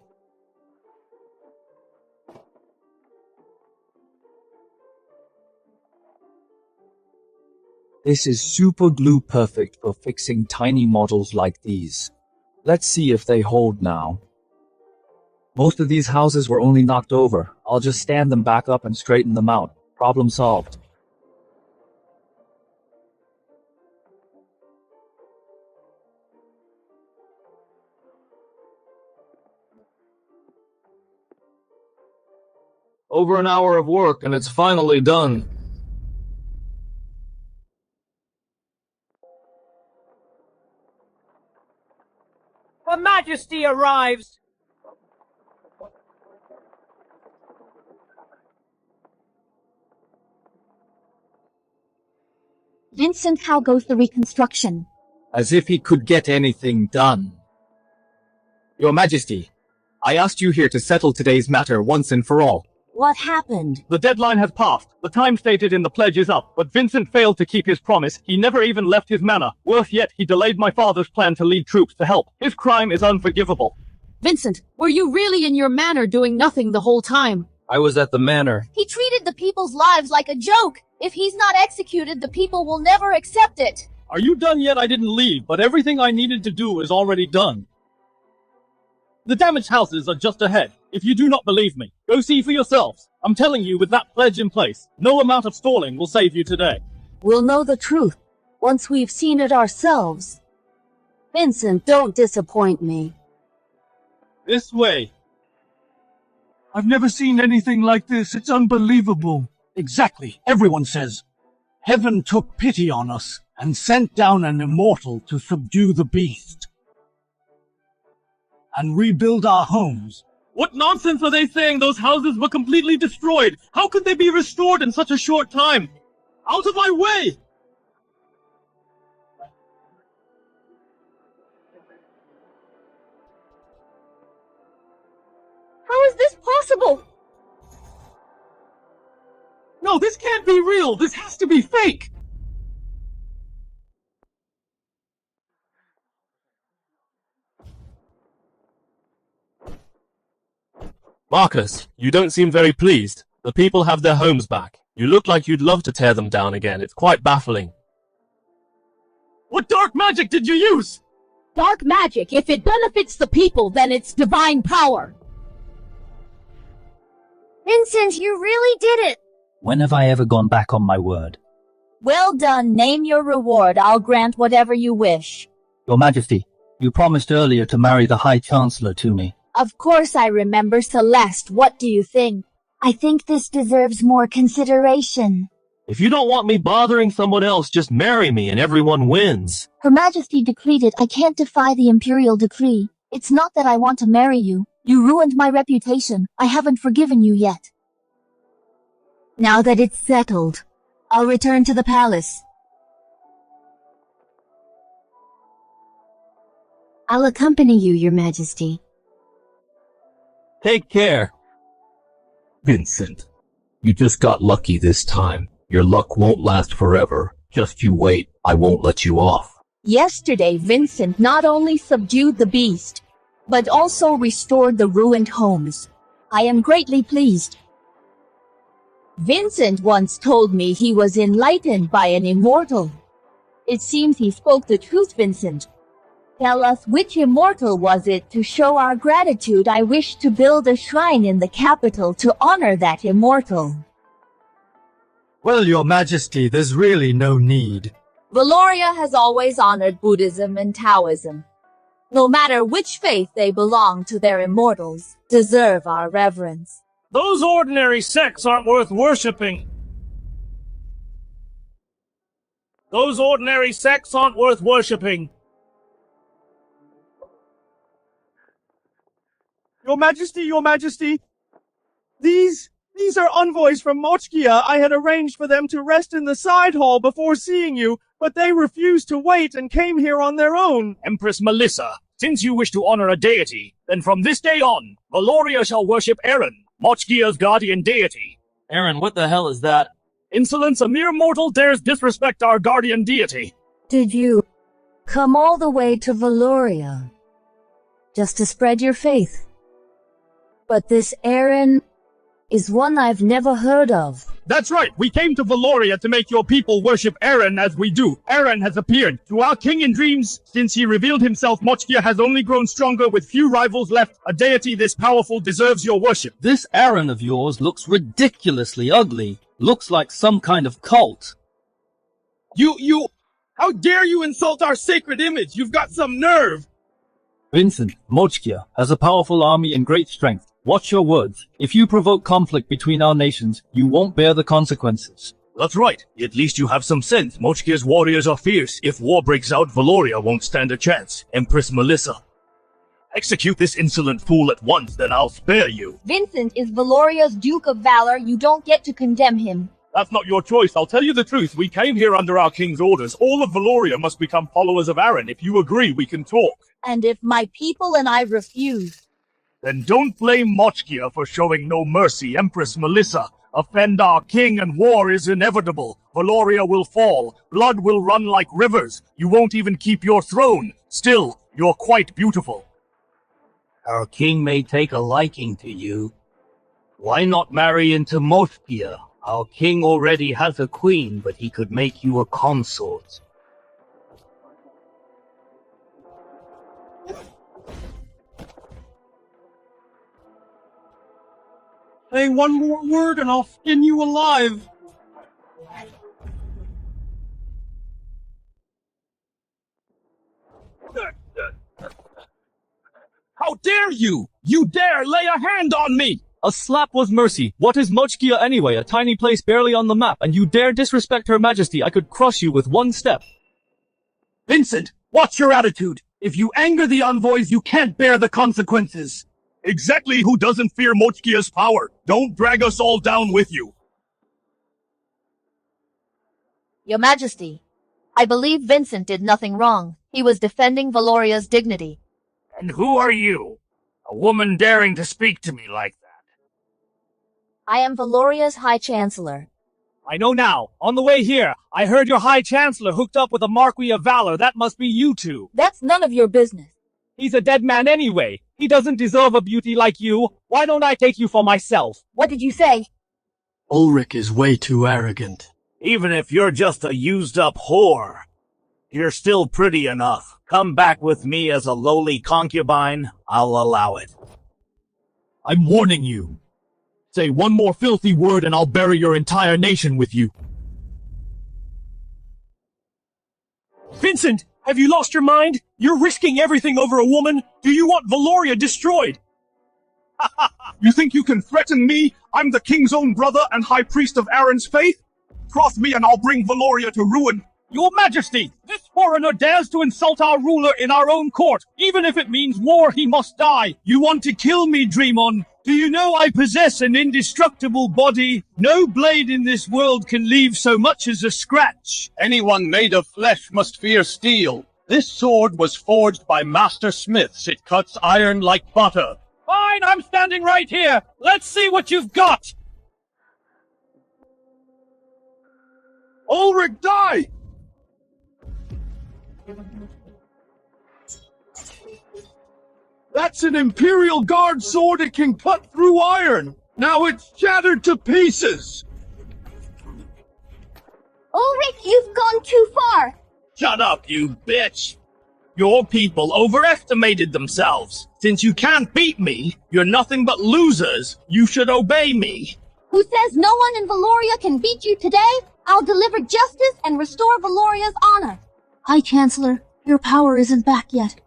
This is super glue perfect for fixing tiny models like these. Let's see if they hold now. Most of these houses were only knocked over. I'll just stand them back up and straighten them out. Problem solved. Over an hour of work and it's finally done. Her Majesty arrives! Vincent, how goes the reconstruction? As if he could get anything done. Your Majesty, I asked you here to settle today's matter once and for all. What happened? The deadline has passed. The time stated in the pledge is up, but Vincent failed to keep his promise. He never even left his manor. Worse yet, he delayed my father's plan to lead troops to help. His crime is unforgivable. Vincent, were you really in your manor doing nothing the whole time? I was at the manor. He treated the people's lives like a joke. If he's not executed, the people will never accept it. Are you done yet? I didn't leave, but everything I needed to do is already done. The damaged houses are just ahead. If you do not believe me, go see for yourselves. I'm telling you, with that pledge in place, no amount of stalling will save you today. We'll know the truth once we've seen it ourselves. Vincent, don't disappoint me. This way. I've never seen anything like this. It's unbelievable. Exactly. Everyone says. Heaven took pity on us and sent down an immortal to subdue the beast and rebuild our homes. What nonsense are they saying? Those houses were completely destroyed. How could they be restored in such a short time? Out of my way! How is this possible? No, this can't be real. This has to be fake. Marcus, you don't seem very pleased. The people have their homes back. You look like you'd love to tear them down again. It's quite baffling. What dark magic did you use? Dark magic, if it benefits the people, then it's divine power. Vincent, you really did it! When have I ever gone back on my word? Well done, name your reward. I'll grant whatever you wish. Your Majesty, you promised earlier to marry the High Chancellor to me. Of course I remember, Celeste. What do you think? I think this deserves more consideration. If you don't want me bothering someone else, just marry me and everyone wins. Her Majesty decreed it. I can't defy the imperial decree. It's not that I want to marry you. You ruined my reputation. I haven't forgiven you yet. Now that it's settled, I'll return to the palace. I'll accompany you, Your Majesty. Take care. Vincent, you just got lucky this time. Your luck won't last forever. Just you wait. I won't let you off. Yesterday, Vincent not only subdued the beast, but also restored the ruined homes. I am greatly pleased. Vincent once told me he was enlightened by an immortal. It seems he spoke the truth, Vincent. Tell us, which immortal was it? To show our gratitude, I wish to build a shrine in the capital to honor that immortal. Well, Your Majesty, there's really no need. Valoria has always honored Buddhism and Taoism. No matter which faith they belong to, their immortals deserve our reverence. Those ordinary sects aren't worth worshipping. Those ordinary sects aren't worth worshipping. Your Majesty, these are envoys from Mochkia. I had arranged for them to rest in the side hall before seeing you, but they refused to wait and came here on their own. Empress Melissa, since you wish to honor a deity, then from this day on, Valoria shall worship Aaron, Mochkia's guardian deity. Aaron, what the hell is that? Insolence, a mere mortal dares disrespect our guardian deity. Did you come all the way to Valoria just to spread your faith? But this Aaron is one I've never heard of. That's right, we came to Valoria to make your people worship Aaron as we do. Aaron has appeared. To our king in dreams, since he revealed himself, Mochkia has only grown stronger with few rivals left. A deity this powerful deserves your worship. This Aaron of yours looks ridiculously ugly. Looks like some kind of cult. How dare you insult our sacred image? You've got some nerve. Vincent, Mochkia has a powerful army and great strength. Watch your words. If you provoke conflict between our nations, you won't bear the consequences. That's right. At least you have some sense. Mochkia's warriors are fierce. If war breaks out, Valoria won't stand a chance. Empress Melissa, execute this insolent fool at once, then I'll spare you. Vincent is Valoria's Duke of Valor. You don't get to condemn him. That's not your choice. I'll tell you the truth. We came here under our king's orders. All of Valoria must become followers of Aaron. If you agree, we can talk. And if my people and I refuse? Then don't blame Mochkia for showing no mercy, Empress Melissa. Offend our king and war is inevitable. Valoria will fall. Blood will run like rivers. You won't even keep your throne. Still, you're quite beautiful. Our king may take a liking to you. Why not marry into Mochkia? Our king already has a queen, but he could make you a consort. Say one more word and I'll skin you alive. How dare you! You dare lay a hand on me! A slap was mercy. What is Mochkia anyway? A tiny place barely on the map, and you dare disrespect Her Majesty. I could crush you with one step. Vincent, what's your attitude? If you anger the envoys, you can't bear the consequences. Exactly who doesn't fear Mochkia's power? Don't drag us all down with you. Your Majesty, I believe Vincent did nothing wrong. He was defending Valoria's dignity. And who are you? A woman daring to speak to me like that? I am Valoria's High Chancellor. I know now. On the way here, I heard your High Chancellor hooked up with a Marquis of Valor. That must be you two. That's none of your business. He's a dead man anyway. He doesn't deserve a beauty like you. Why don't I take you for myself? What did you say? Ulrich is way too arrogant. Even if you're just a used-up whore, you're still pretty enough. Come back with me as a lowly concubine, I'll allow it. I'm warning you. Say one more filthy word and I'll bury your entire nation with you. Vincent, have you lost your mind? You're risking everything over a woman. Do you want Valoria destroyed? You think you can threaten me? I'm the king's own brother and high priest of Aaron's faith? Cross me and I'll bring Valoria to ruin. Your Majesty, this foreigner dares to insult our ruler in our own court. Even if it means war, he must die. You want to kill me, Dreamon? Do you know I possess an indestructible body? No blade in this world can leave so much as a scratch. Anyone made of flesh must fear steel. This sword was forged by master smiths. It cuts iron like butter. Fine, I'm standing right here. Let's see what you've got. Ulrich, die! That's an Imperial Guard sword. It can cut through iron. Now it's shattered to pieces. Ulrich, you've gone too far. Shut up, you bitch! Your people overestimated themselves. Since you can't beat me, you're nothing but losers. You should obey me. Who says no one in Valoria can beat you today? I'll deliver justice and restore Valoria's honor. High Chancellor, your power isn't back yet.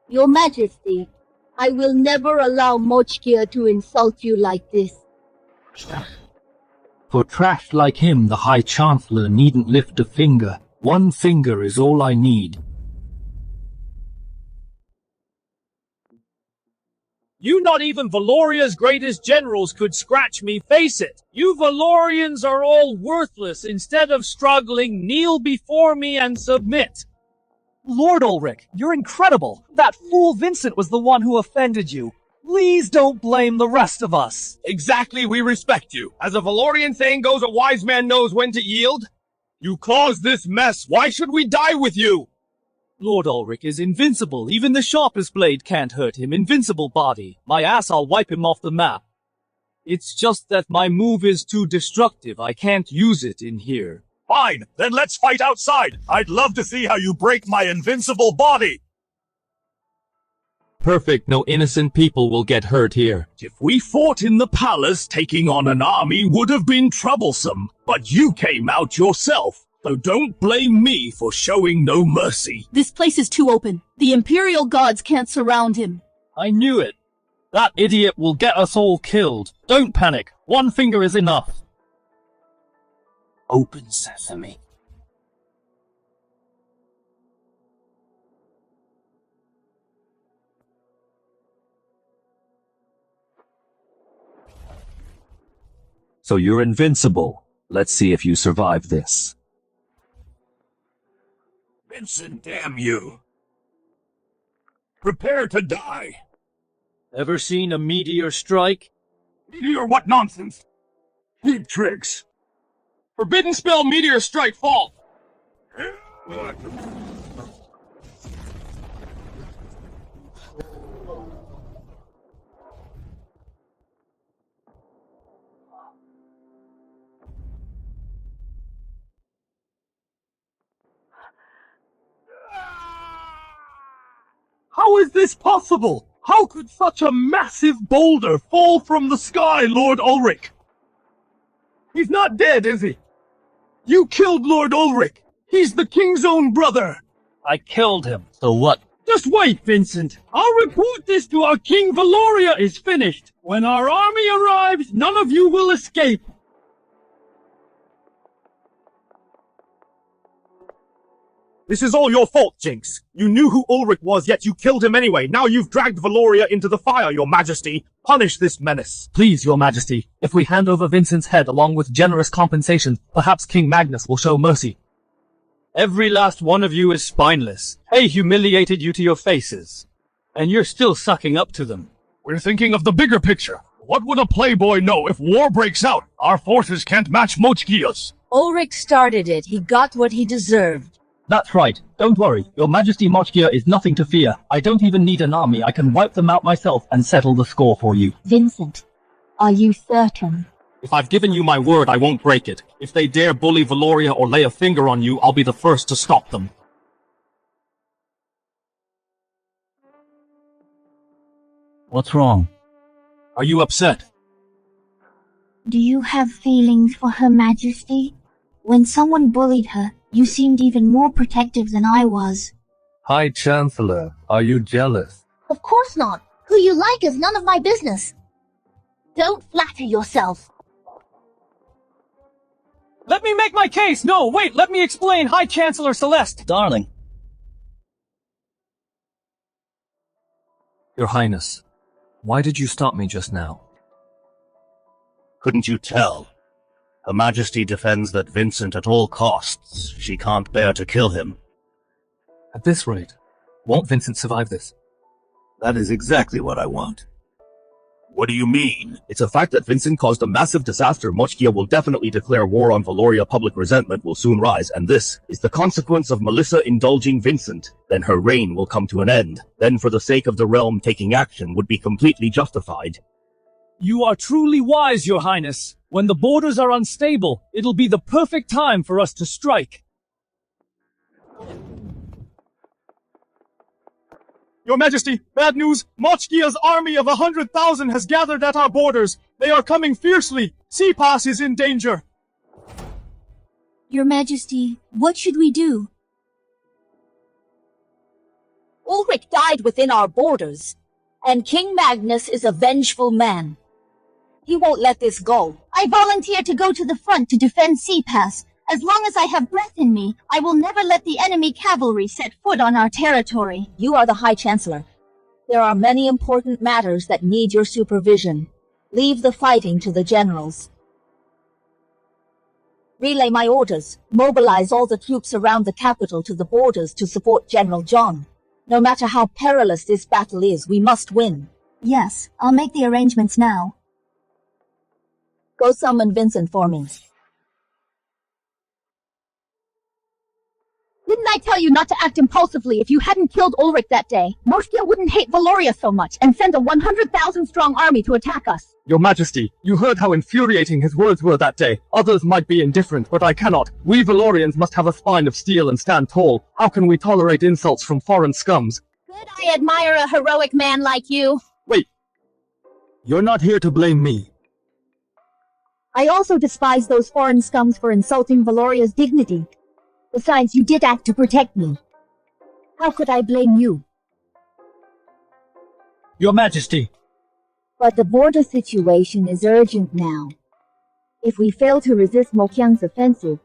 Your Majesty, I will never allow Mochkia to insult you like this. For trash like him, the High Chancellor needn't lift a finger. One finger is all I need. You not even Valoria's greatest generals could scratch me, face it. You Valorians are all worthless. Instead of struggling, kneel before me and submit. Lord Ulrich, you're incredible. That fool Vincent was the one who offended you. Please don't blame the rest of us. Exactly, we respect you. As a Valorian saying goes, a wise man knows when to yield. You caused this mess. Why should we die with you? Lord Ulrich is invincible. Even the sharpest blade can't hurt him. Invincible body. My ass, I'll wipe him off the map. It's just that my move is too destructive. I can't use it in here. Fine, then let's fight outside. I'd love to see how you break my invincible body. Perfect, no innocent people will get hurt here. If we fought in the palace, taking on an army would have been troublesome. But you came out yourself, so don't blame me for showing no mercy. This place is too open. The Imperial Guards can't surround him. I knew it. That idiot will get us all killed. Don't panic. One finger is enough. Open sesame. So you're invincible. Let's see if you survive this. Vincent, damn you! Prepare to die! Ever seen a meteor strike? Meteor, what nonsense! Cheap tricks! Forbidden spell meteor strike fall! How is this possible? How could such a massive boulder fall from the sky, Lord Ulrich? He's not dead, is he? You killed Lord Ulrich. He's the king's own brother. I killed him. So what? Just wait, Vincent. I'll report this to our King Valoria is finished. When our army arrives, none of you will escape. This is all your fault, Jinx. You knew who Ulrich was, yet you killed him anyway. Now you've dragged Valoria into the fire, your majesty. Punish this menace. Please, your majesty, if we hand over Vincent's head along with generous compensation, perhaps King Magnus will show mercy. Every last one of you is spineless. They humiliated you to your faces. And you're still sucking up to them. We're thinking of the bigger picture. What would a playboy know if war breaks out? Our forces can't match Mochkia's. Ulrich started it. He got what he deserved. That's right. Don't worry. Your Majesty Mochkia is nothing to fear. I don't even need an army. I can wipe them out myself and settle the score for you. Vincent, are you certain? If I've given you my word, I won't break it. If they dare bully Valoria or lay a finger on you, I'll be the first to stop them. What's wrong? Are you upset? Do you have feelings for Her Majesty? When someone bullied her, you seemed even more protective than I was. High Chancellor, are you jealous? Of course not. Who you like is none of my business. Don't flatter yourself. Let me make my case! No, wait, let me explain, High Chancellor Celeste! Darling. Your Highness, why did you stop me just now? Couldn't you tell? Her Majesty defends that Vincent at all costs. She can't bear to kill him. At this rate, won't Vincent survive this? That is exactly what I want. What do you mean? It's a fact that Vincent caused a massive disaster. Mochkia will definitely declare war on Valoria. Public resentment will soon rise, and this is the consequence of Melissa indulging Vincent. Then her reign will come to an end. Then for the sake of the realm, taking action would be completely justified. You are truly wise, Your Highness. When the borders are unstable, it'll be the perfect time for us to strike. Your Majesty, bad news. Mochkia's army of 100,000 has gathered at our borders. They are coming fiercely. Sea Pass is in danger. Your Majesty, what should we do? Ulrich died within our borders, and King Magnus is a vengeful man. He won't let this go. I volunteer to go to the front to defend Sea Pass. As long as I have breath in me, I will never let the enemy cavalry set foot on our territory. You are the High Chancellor. There are many important matters that need your supervision. Leave the fighting to the generals. Relay my orders. Mobilize all the troops around the capital to the borders to support General John. No matter how perilous this battle is, we must win. Yes, I'll make the arrangements now. Go summon Vincent for me. Didn't I tell you not to act impulsively? If you hadn't killed Ulrich that day, Moschia wouldn't hate Valoria so much and send a 100,000 strong army to attack us. Your Majesty, you heard how infuriating his words were that day. Others might be indifferent, but I cannot. We Valorians must have a spine of steel and stand tall. How can we tolerate insults from foreign scums? Good, I admire a heroic man like you. Wait. You're not here to blame me. I also despise those foreign scums for insulting Valoria's dignity. Besides, you did act to protect me. How could I blame you? Your Majesty. But the border situation is urgent now. If we fail to resist Mokyang's offensive,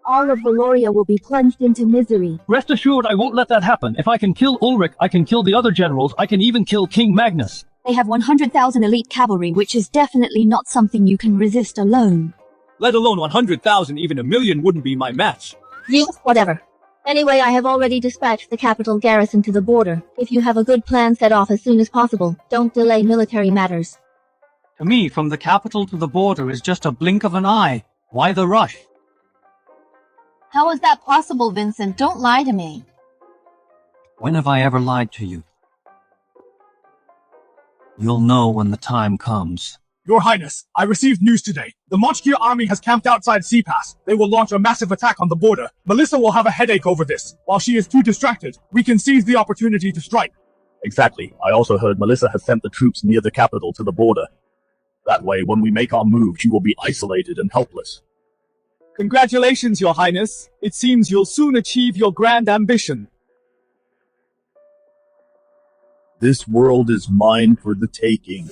all of Valoria will be plunged into misery. Rest assured I won't let that happen. If I can kill Ulrich, I can kill the other generals, I can even kill King Magnus. They have 100,000 elite cavalry, which is definitely not something you can resist alone. Let alone 100,000, even a million wouldn't be my match. Whatever. Anyway, I have already dispatched the capital garrison to the border. If you have a good plan, set off as soon as possible. Don't delay military matters. To me, from the capital to the border is just a blink of an eye. Why the rush? How is that possible, Vincent? Don't lie to me. When have I ever lied to you? You'll know when the time comes. Your Highness, I received news today. The Mochkir army has camped outside Sea Pass. They will launch a massive attack on the border. Melissa will have a headache over this. While she is too distracted, we can seize the opportunity to strike. Exactly. I also heard Melissa has sent the troops near the capital to the border. That way, when we make our move, she will be isolated and helpless. Congratulations, Your Highness. It seems you'll soon achieve your grand ambition. This world is mine for the taking.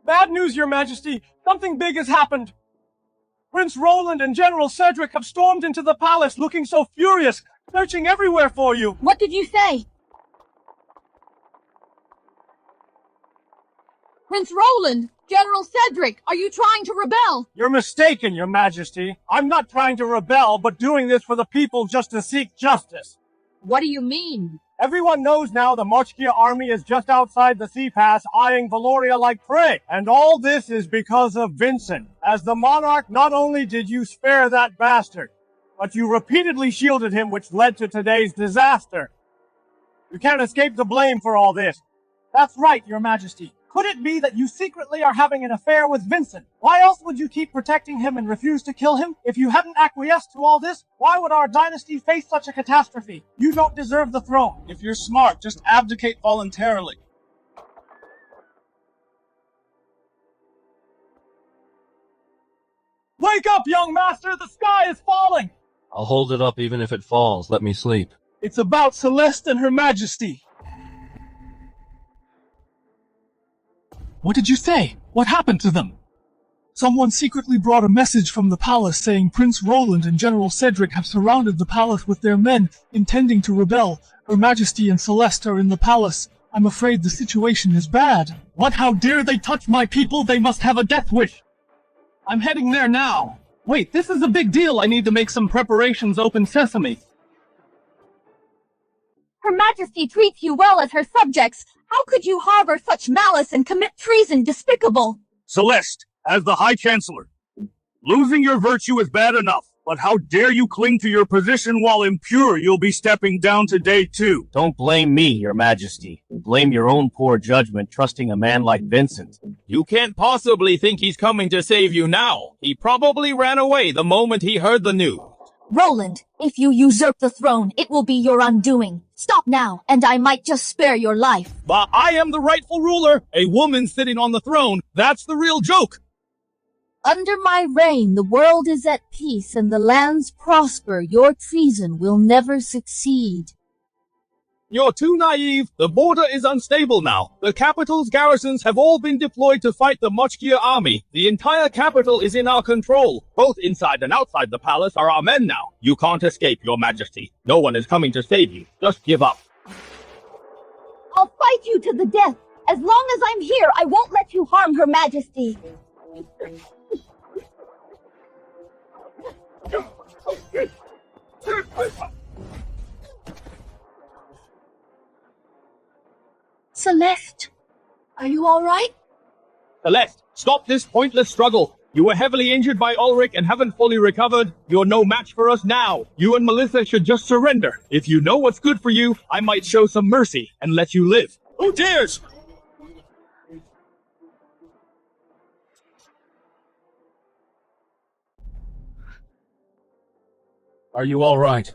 Bad news, Your Majesty! Something big has happened! Prince Roland and General Cedric have stormed into the palace looking so furious, searching everywhere for you! What did you say? Prince Roland! General Cedric! Are you trying to rebel? You're mistaken, Your Majesty. I'm not trying to rebel, but doing this for the people just to seek justice. What do you mean? Everyone knows now the Mochkir army is just outside the Sea Pass, eyeing Valoria like prey. And all this is because of Vincent. As the monarch, not only did you spare that bastard, but you repeatedly shielded him, which led to today's disaster. You can't escape the blame for all this. That's right, Your Majesty. Could it be that you secretly are having an affair with Vincent? Why else would you keep protecting him and refuse to kill him? If you hadn't acquiesced to all this, why would our dynasty face such a catastrophe? You don't deserve the throne. If you're smart, just abdicate voluntarily. Wake up, young master! The sky is falling! I'll hold it up even if it falls. Let me sleep. It's about Celeste and Her Majesty. What did you say? What happened to them? Someone secretly brought a message from the palace saying Prince Roland and General Cedric have surrounded the palace with their men, intending to rebel. Her Majesty and Celeste are in the palace. I'm afraid the situation is bad. What? How dare they touch my people? They must have a death wish. I'm heading there now. Wait, this is a big deal. I need to make some preparations. Open sesame. Her Majesty treats you well as her subjects. How could you harbor such malice and commit treason despicable? Celeste, as the High Chancellor, losing your virtue is bad enough, but how dare you cling to your position while impure? You'll be stepping down today too. Don't blame me, Your Majesty. Blame your own poor judgment trusting a man like Vincent. You can't possibly think he's coming to save you now. He probably ran away the moment he heard the news. Roland, if you usurp the throne, it will be your undoing. Stop now, and I might just spare your life. But I am the rightful ruler. A woman sitting on the throne. That's the real joke. Under my reign, the world is at peace and the lands prosper. Your treason will never succeed. You're too naive. The border is unstable now. The capital's garrisons have all been deployed to fight the Mochkir army. The entire capital is in our control. Both inside and outside the palace are our men now. You can't escape, Your Majesty. No one is coming to save you. Just give up. I'll fight you to the death. As long as I'm here, I won't let you harm Her Majesty. Celeste, are you all right? Celeste, stop this pointless struggle. You were heavily injured by Ulrich and haven't fully recovered. You're no match for us now. You and Melissa should just surrender. If you know what's good for you, I might show some mercy and let you live. Who dares? Are you all right?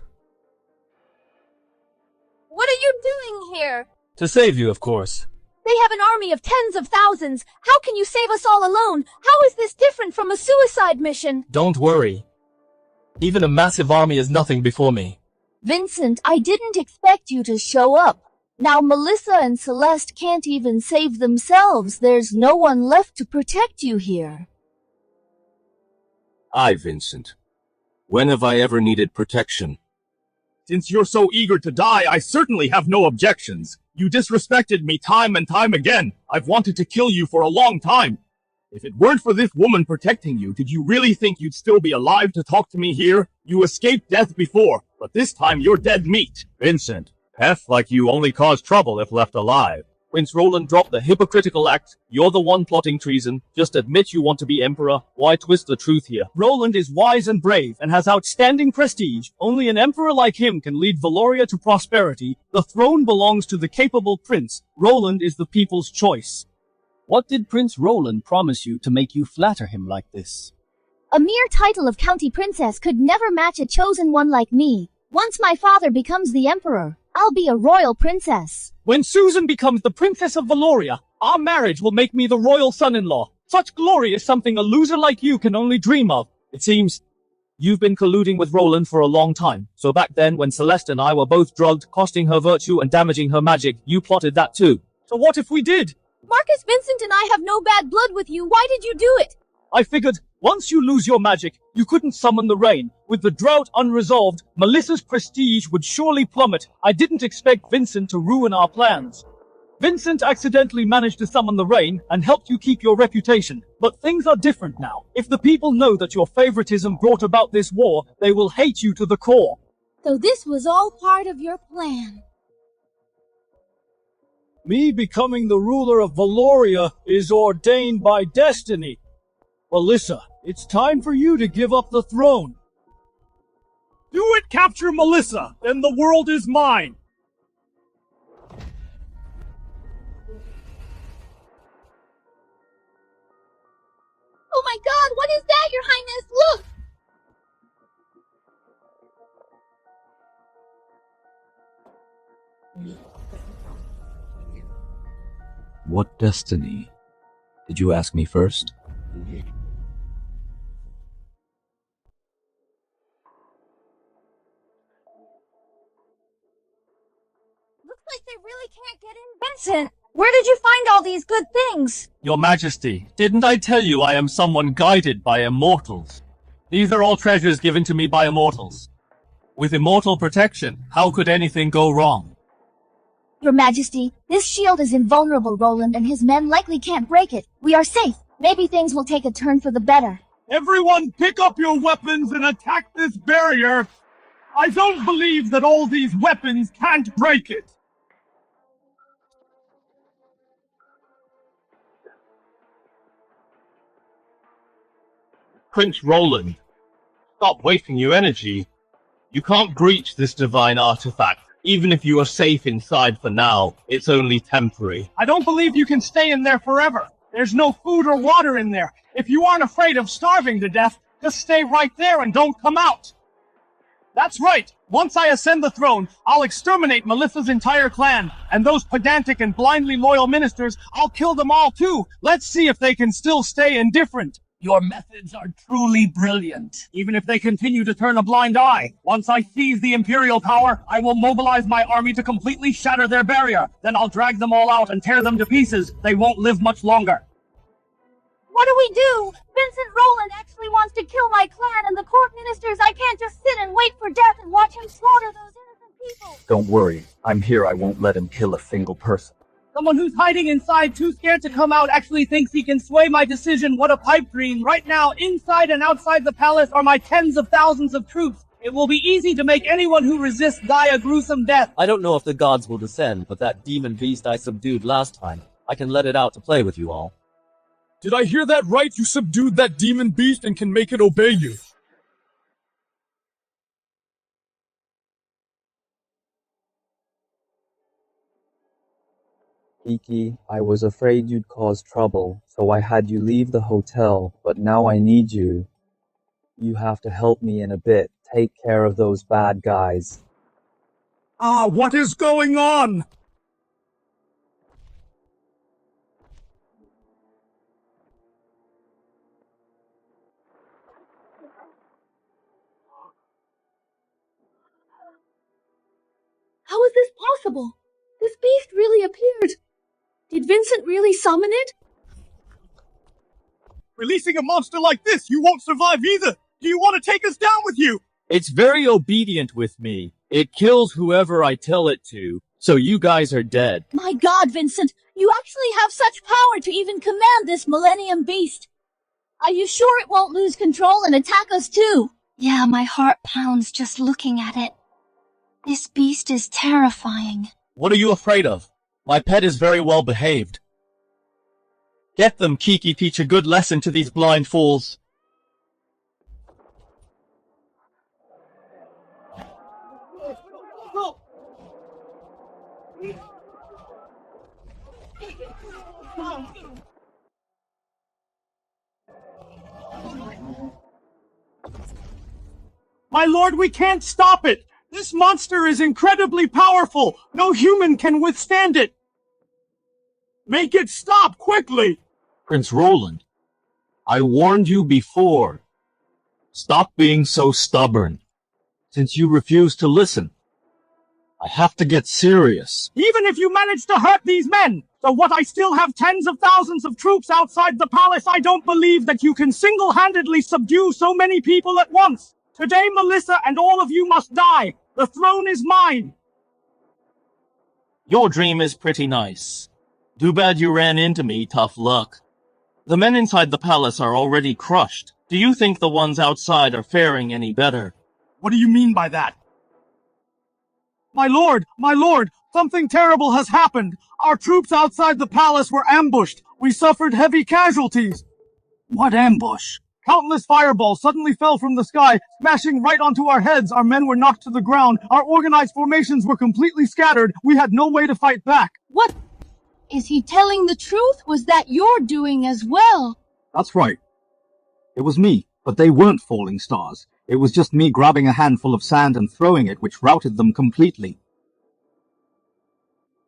What are you doing here? To save you, of course. They have an army of tens of thousands. How can you save us all alone? How is this different from a suicide mission? Don't worry. Even a massive army is nothing before me. Vincent, I didn't expect you to show up. Now Melissa and Celeste can't even save themselves. There's no one left to protect you here. Vincent. When have I ever needed protection? Since you're so eager to die, I certainly have no objections. You disrespected me time and time again. I've wanted to kill you for a long time. If it weren't for this woman protecting you, did you really think you'd still be alive to talk to me here? You escaped death before, but this time you're dead meat. Vincent, Peth like you only cause trouble if left alive. Prince Roland dropped the hypocritical act. You're the one plotting treason. Just admit you want to be emperor. Why twist the truth here? Roland is wise and brave and has outstanding prestige. Only an emperor like him can lead Valoria to prosperity. The throne belongs to the capable prince. Roland is the people's choice. What did Prince Roland promise you to make you flatter him like this? A mere title of county princess could never match a chosen one like me. Once my father becomes the emperor, I'll be a royal princess. When Susan becomes the Princess of Valoria, our marriage will make me the royal son-in-law. Such glory is something a loser like you can only dream of. It seems you've been colluding with Roland for a long time. So back then, when Celeste and I were both drugged, costing her virtue and damaging her magic, you plotted that too. So what if we did? Marcus, Vincent and I have no bad blood with you. Why did you do it? I figured, once you lose your magic, you couldn't summon the rain. With the drought unresolved, Melissa's prestige would surely plummet. I didn't expect Vincent to ruin our plans. Vincent accidentally managed to summon the rain and helped you keep your reputation. But things are different now. If the people know that your favoritism brought about this war, they will hate you to the core. So this was all part of your plan. Me becoming the ruler of Valoria is ordained by destiny. Melissa, it's time for you to give up the throne. Do it, capture Melissa, then the world is mine. Oh my god, what is that, Your Highness? Look! What destiny? Did you ask me first? Looks like they really can't get in. Vincent, where did you find all these good things? Your Majesty, didn't I tell you I am someone guided by immortals? These are all treasures given to me by immortals. With immortal protection, how could anything go wrong? Your Majesty, this shield is invulnerable. Roland and his men likely can't break it. We are safe. Maybe things will take a turn for the better. Everyone pick up your weapons and attack this barrier. I don't believe that all these weapons can't break it. Prince Roland, stop wasting your energy. You can't breach this divine artifact. Even if you are safe inside for now, it's only temporary. I don't believe you can stay in there forever. There's no food or water in there. If you aren't afraid of starving to death, just stay right there and don't come out. That's right. Once I ascend the throne, I'll exterminate Melissa's entire clan. And those pedantic and blindly loyal ministers, I'll kill them all too. Let's see if they can still stay indifferent. Your methods are truly brilliant. Even if they continue to turn a blind eye, once I seize the Imperial power, I will mobilize my army to completely shatter their barrier. Then I'll drag them all out and tear them to pieces. They won't live much longer. What do we do? Vincent Roland actually wants to kill my clan and the court ministers. I can't just sit and wait for death and watch him slaughter those innocent people. Don't worry. I'm here. I won't let him kill a single person. Someone who's hiding inside, too scared to come out, actually thinks he can sway my decision. What a pipe dream. Right now, inside and outside the palace are my tens of thousands of troops. It will be easy to make anyone who resists die a gruesome death. I don't know if the gods will descend, but that demon beast I subdued last time, I can let it out to play with you all. Did I hear that right? You subdued that demon beast and can make it obey you. Kiki, I was afraid you'd cause trouble, so I had you leave the hotel, but now I need you. You have to help me in a bit. Take care of those bad guys. What is going on? How is this possible? This beast really appeared. Did Vincent really summon it? Releasing a monster like this, you won't survive either. Do you want to take us down with you? It's very obedient with me. It kills whoever I tell it to, so you guys are dead. My God, Vincent, you actually have such power to even command this Millennium Beast. Are you sure it won't lose control and attack us too? Yeah, my heart pounds just looking at it. This beast is terrifying. What are you afraid of? My pet is very well behaved. Get them, Kiki, teach a good lesson to these blind fools. My lord, we can't stop it! This monster is incredibly powerful! No human can withstand it! Make it stop, quickly! Prince Roland, I warned you before. Stop being so stubborn. Since you refuse to listen, I have to get serious. Even if you manage to hurt these men, so what, I still have tens of thousands of troops outside the palace, I don't believe that you can single-handedly subdue so many people at once. Today, Melissa and all of you must die. The throne is mine. Your dream is pretty nice. Too bad you ran into me, tough luck. The men inside the palace are already crushed. Do you think the ones outside are faring any better? What do you mean by that? My lord, something terrible has happened. Our troops outside the palace were ambushed. We suffered heavy casualties. What ambush? Countless fireballs suddenly fell from the sky, smashing right onto our heads. Our men were knocked to the ground. Our organized formations were completely scattered. We had no way to fight back. What? Is he telling the truth? Was that your doing as well? That's right. It was me, but they weren't falling stars. It was just me grabbing a handful of sand and throwing it, which routed them completely.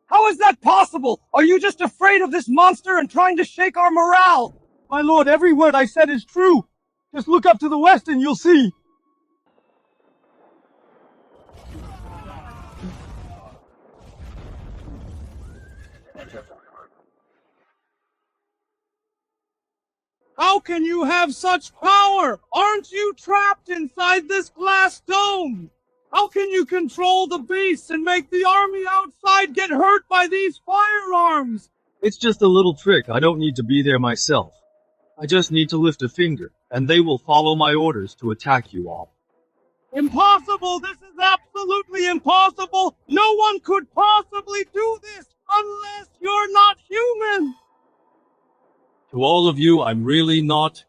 How is that possible? Are you just afraid of this monster and trying to shake our morale? My lord, every word I said is true. Just look up to the west and you'll see. How can you have such power? Aren't you trapped inside this glass dome? How can you control the beasts and make the army outside get hurt by these firearms? It's just a little trick. I don't need to be there myself. I just need to lift a finger, and they will follow my orders to attack you all. Impossible! This is absolutely impossible! No one could possibly do this unless you're not human! To all of you, I'm really not.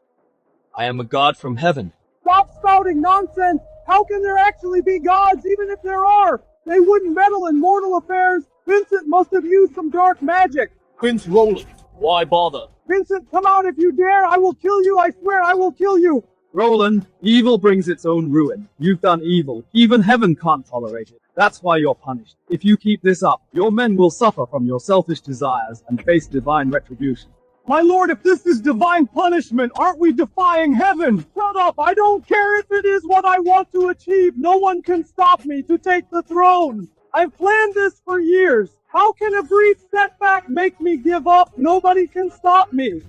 I am a god from heaven. Stop spouting nonsense! How can there actually be gods, even if there are? They wouldn't meddle in mortal affairs. Vincent must have used some dark magic. Prince Roland, why bother? Vincent, come out if you dare! I will kill you! I swear I will kill you! Roland, evil brings its own ruin. You've done evil. Even heaven can't tolerate it. That's why you're punished. If you keep this up, your men will suffer from your selfish desires and face divine retribution. My lord, if this is divine punishment, aren't we defying heaven? Shut up! I don't care if it is what I want to achieve. No one can stop me to take the throne. I've planned this for years. How can a brief setback make me give up? Nobody can stop me.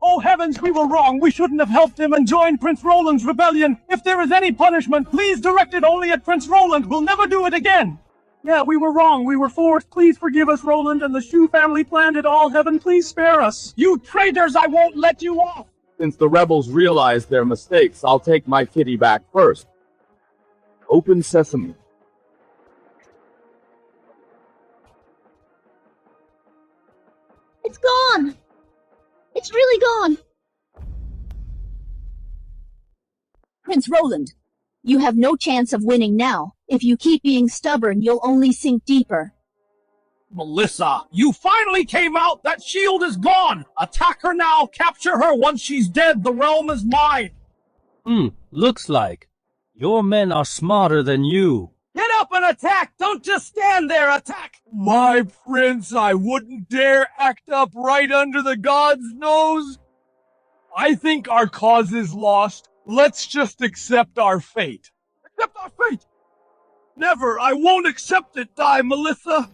Oh heavens, we were wrong. We shouldn't have helped him and joined Prince Roland's rebellion. If there is any punishment, please direct it only at Prince Roland. We'll never do it again. Yeah, we were wrong. We were forced. Please forgive us, Roland, and the Shu family planned it all. Heaven, please spare us. You traitors, I won't let you off. Since the rebels realized their mistakes, I'll take my kitty back first. Open sesame. It's gone! It's really gone! Prince Roland, you have no chance of winning now. If you keep being stubborn, you'll only sink deeper. Melissa, you finally came out! That shield is gone! Attack her now! Capture her! Once she's dead, the realm is mine! Looks like. Your men are smarter than you. Get up and attack! Don't just stand there! Attack! My prince, I wouldn't dare act up right under the god's nose! I think our cause is lost. Let's just accept our fate. Accept our fate? Never! I won't accept it! Die, Melissa!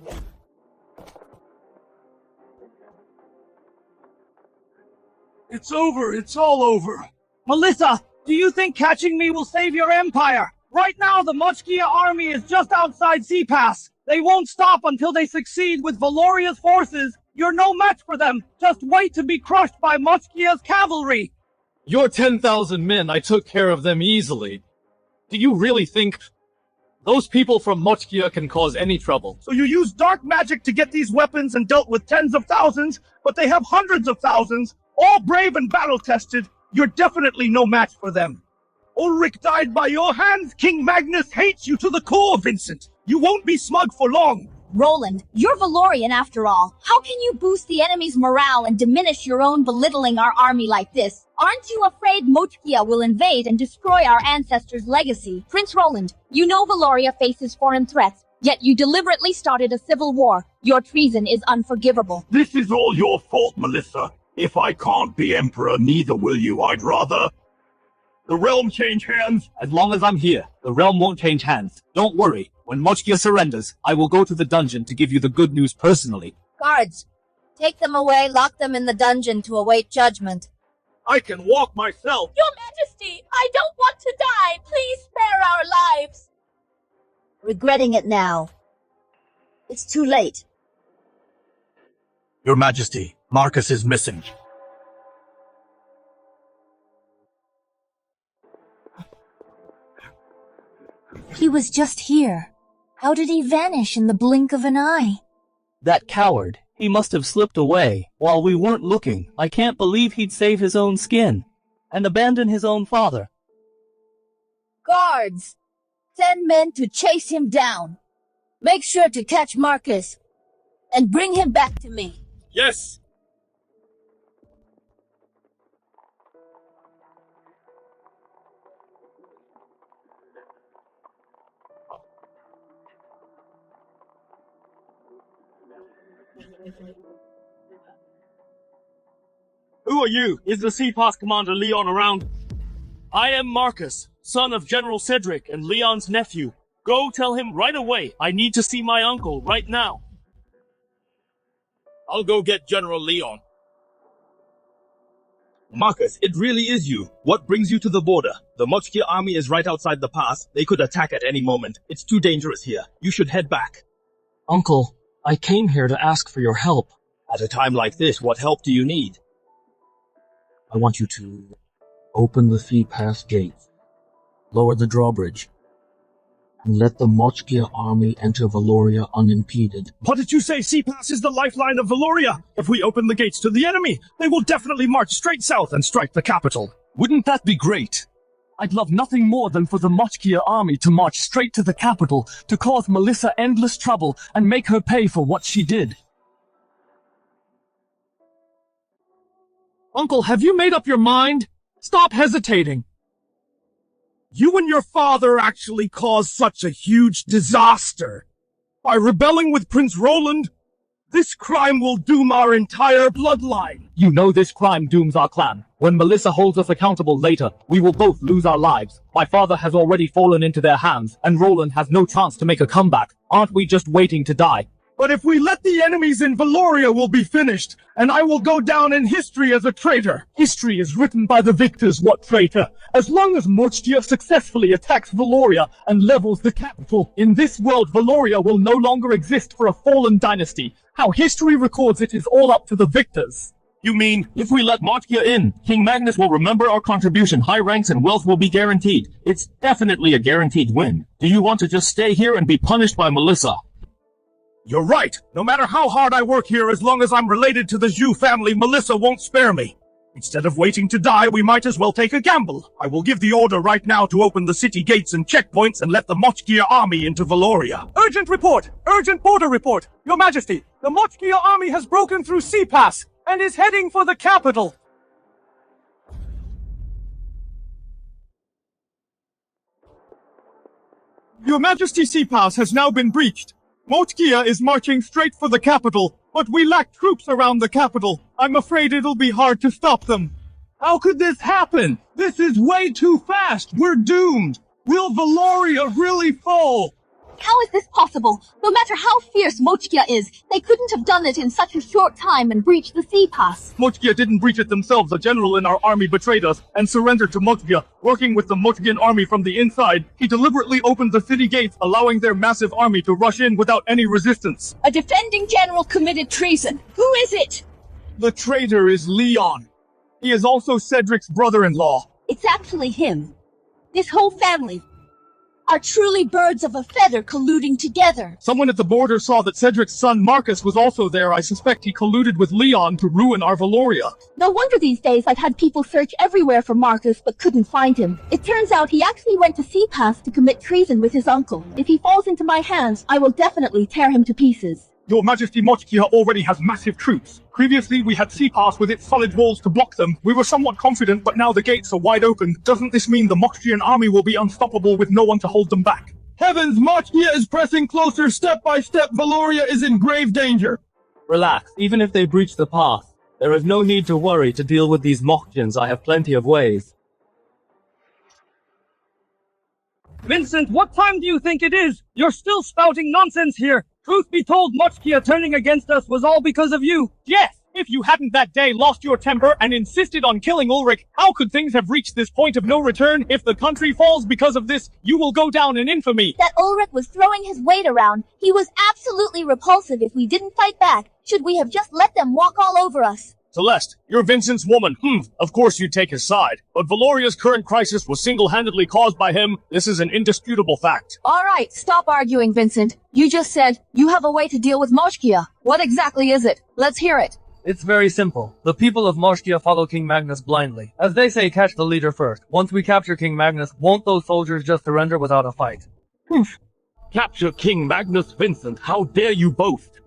It's over. It's all over. Melissa, do you think catching me will save your empire? Right now, the Mochkia army is just outside Sea Pass. They won't stop until they succeed with Valoria's forces. You're no match for them. Just wait to be crushed by Mochkia's cavalry. Your 10,000 men, I took care of them easily. Do you really think those people from Mochkia can cause any trouble? So you use dark magic to get these weapons and dealt with tens of thousands, but they have hundreds of thousands, all brave and battle-tested. You're definitely no match for them. Ulrich died by your hands. King Magnus hates you to the core, Vincent. You won't be smug for long. Roland, you're Valorian after all. How can you boost the enemy's morale and diminish your own belittling our army like this? Aren't you afraid Mochkia will invade and destroy our ancestors' legacy? Prince Roland, you know Valoria faces foreign threats, yet you deliberately started a civil war. Your treason is unforgivable. This is all your fault, Melissa. If I can't be emperor, neither will you, I'd rather. The realm change hands. As long as I'm here, the realm won't change hands. Don't worry. When Mochkia surrenders, I will go to the dungeon to give you the good news personally. Guards, take them away, lock them in the dungeon to await judgment. I can walk myself. Your Majesty, I don't want to die. Please spare our lives. Regretting it now. It's too late. Your Majesty, Marcus is missing. He was just here. How did he vanish in the blink of an eye? That coward. He must have slipped away while we weren't looking. I can't believe he'd save his own skin and abandon his own father. Guards, send men to chase him down. Make sure to catch Marcus and bring him back to me. Yes. Who are you? Is the Sea Pass Commander Leon around? I am Marcus, son of General Cedric and Leon's nephew. Go tell him right away. I need to see my uncle right now. I'll go get General Leon. Marcus, it really is you. What brings you to the border? The Mochkia army is right outside the pass. They could attack at any moment. It's too dangerous here. You should head back. Uncle, I came here to ask for your help. At a time like this, what help do you need? I want you to open the Sea Pass gates, lower the drawbridge, and let the Mochkia army enter Valoria unimpeded. What did you say? Sea Pass is the lifeline of Valoria. If we open the gates to the enemy, they will definitely march straight south and strike the capital. Wouldn't that be great? I'd love nothing more than for the Mochkia army to march straight to the capital, to cause Melissa endless trouble and make her pay for what she did. Uncle, have you made up your mind? Stop hesitating. You and your father actually caused such a huge disaster. By rebelling with Prince Roland, this crime will doom our entire bloodline. You know this crime dooms our clan. When Melissa holds us accountable later, we will both lose our lives. My father has already fallen into their hands, and Roland has no chance to make a comeback. Aren't we just waiting to die? But if we let the enemies in Valoria, we'll be finished, and I will go down in history as a traitor. History is written by the victors, what traitor? As long as Mochkia successfully attacks Valoria and levels the capital, in this world Valoria will no longer exist for a fallen dynasty. How history records it is all up to the victors. You mean, if we let Mochkia in, King Magnus will remember our contribution, high ranks and wealth will be guaranteed. It's definitely a guaranteed win. Do you want to just stay here and be punished by Melissa? You're right. No matter how hard I work here, as long as I'm related to the Zhu family, Melissa won't spare me. Instead of waiting to die, we might as well take a gamble. I will give the order right now to open the city gates and checkpoints and let the Mochkia army into Valoria. Urgent report! Urgent border report! Your Majesty, the Mochkia army has broken through Sea Pass and is heading for the capital. Your Majesty, Sea Pass has now been breached. Mochkia is marching straight for the capital, but we lack troops around the capital. I'm afraid it'll be hard to stop them. How could this happen? This is way too fast. We're doomed. Will Valoria really fall? How is this possible? No matter how fierce Mochkia is, they couldn't have done it in such a short time and breached the sea pass. Mochgia didn't breach it themselves. A general in our army betrayed us and surrendered to Mochgia. Working with the Mochgian army from the inside, he deliberately opened the city gates, allowing their massive army to rush in without any resistance. A defending general committed treason. Who is it? The traitor is Leon. He is also Cedric's brother-in-law. It's actually him. This whole family are truly birds of a feather colluding together. Someone at the border saw that Cedric's son Marcus was also there. I suspect he colluded with Leon to ruin our Valoria. No wonder these days I've had people search everywhere for Marcus but couldn't find him. It turns out he actually went to Sea Pass to commit treason with his uncle. If he falls into my hands, I will definitely tear him to pieces. Your Majesty, Mochkia already has massive troops. Previously, we had Sea Pass with its solid walls to block them. We were somewhat confident, but now the gates are wide open. Doesn't this mean the Mochkian army will be unstoppable with no one to hold them back? Heavens, Mochkia is pressing closer step by step. Valoria is in grave danger. Relax, even if they breach the path, there is no need to worry. To deal with these Mochgians, I have plenty of ways. Vincent, what time do you think it is? You're still spouting nonsense here. Truth be told, Mochkia turning against us was all because of you. Yes! If you hadn't that day lost your temper and insisted on killing Ulrich, how could things have reached this point of no return? If the country falls because of this, you will go down in infamy. That Ulrich was throwing his weight around. He was absolutely repulsive if we didn't fight back. Should we have just let them walk all over us? Celeste, you're Vincent's woman. Of course you'd take his side. But Valoria's current crisis was single-handedly caused by him. This is an indisputable fact. All right, stop arguing, Vincent. You just said you have a way to deal with Mochkia. What exactly is it? Let's hear it. It's very simple. The people of Mochkia follow King Magnus blindly. As they say, catch the leader first. Once we capture King Magnus, won't those soldiers just surrender without a fight? Capture King Magnus, Vincent. How dare you boast?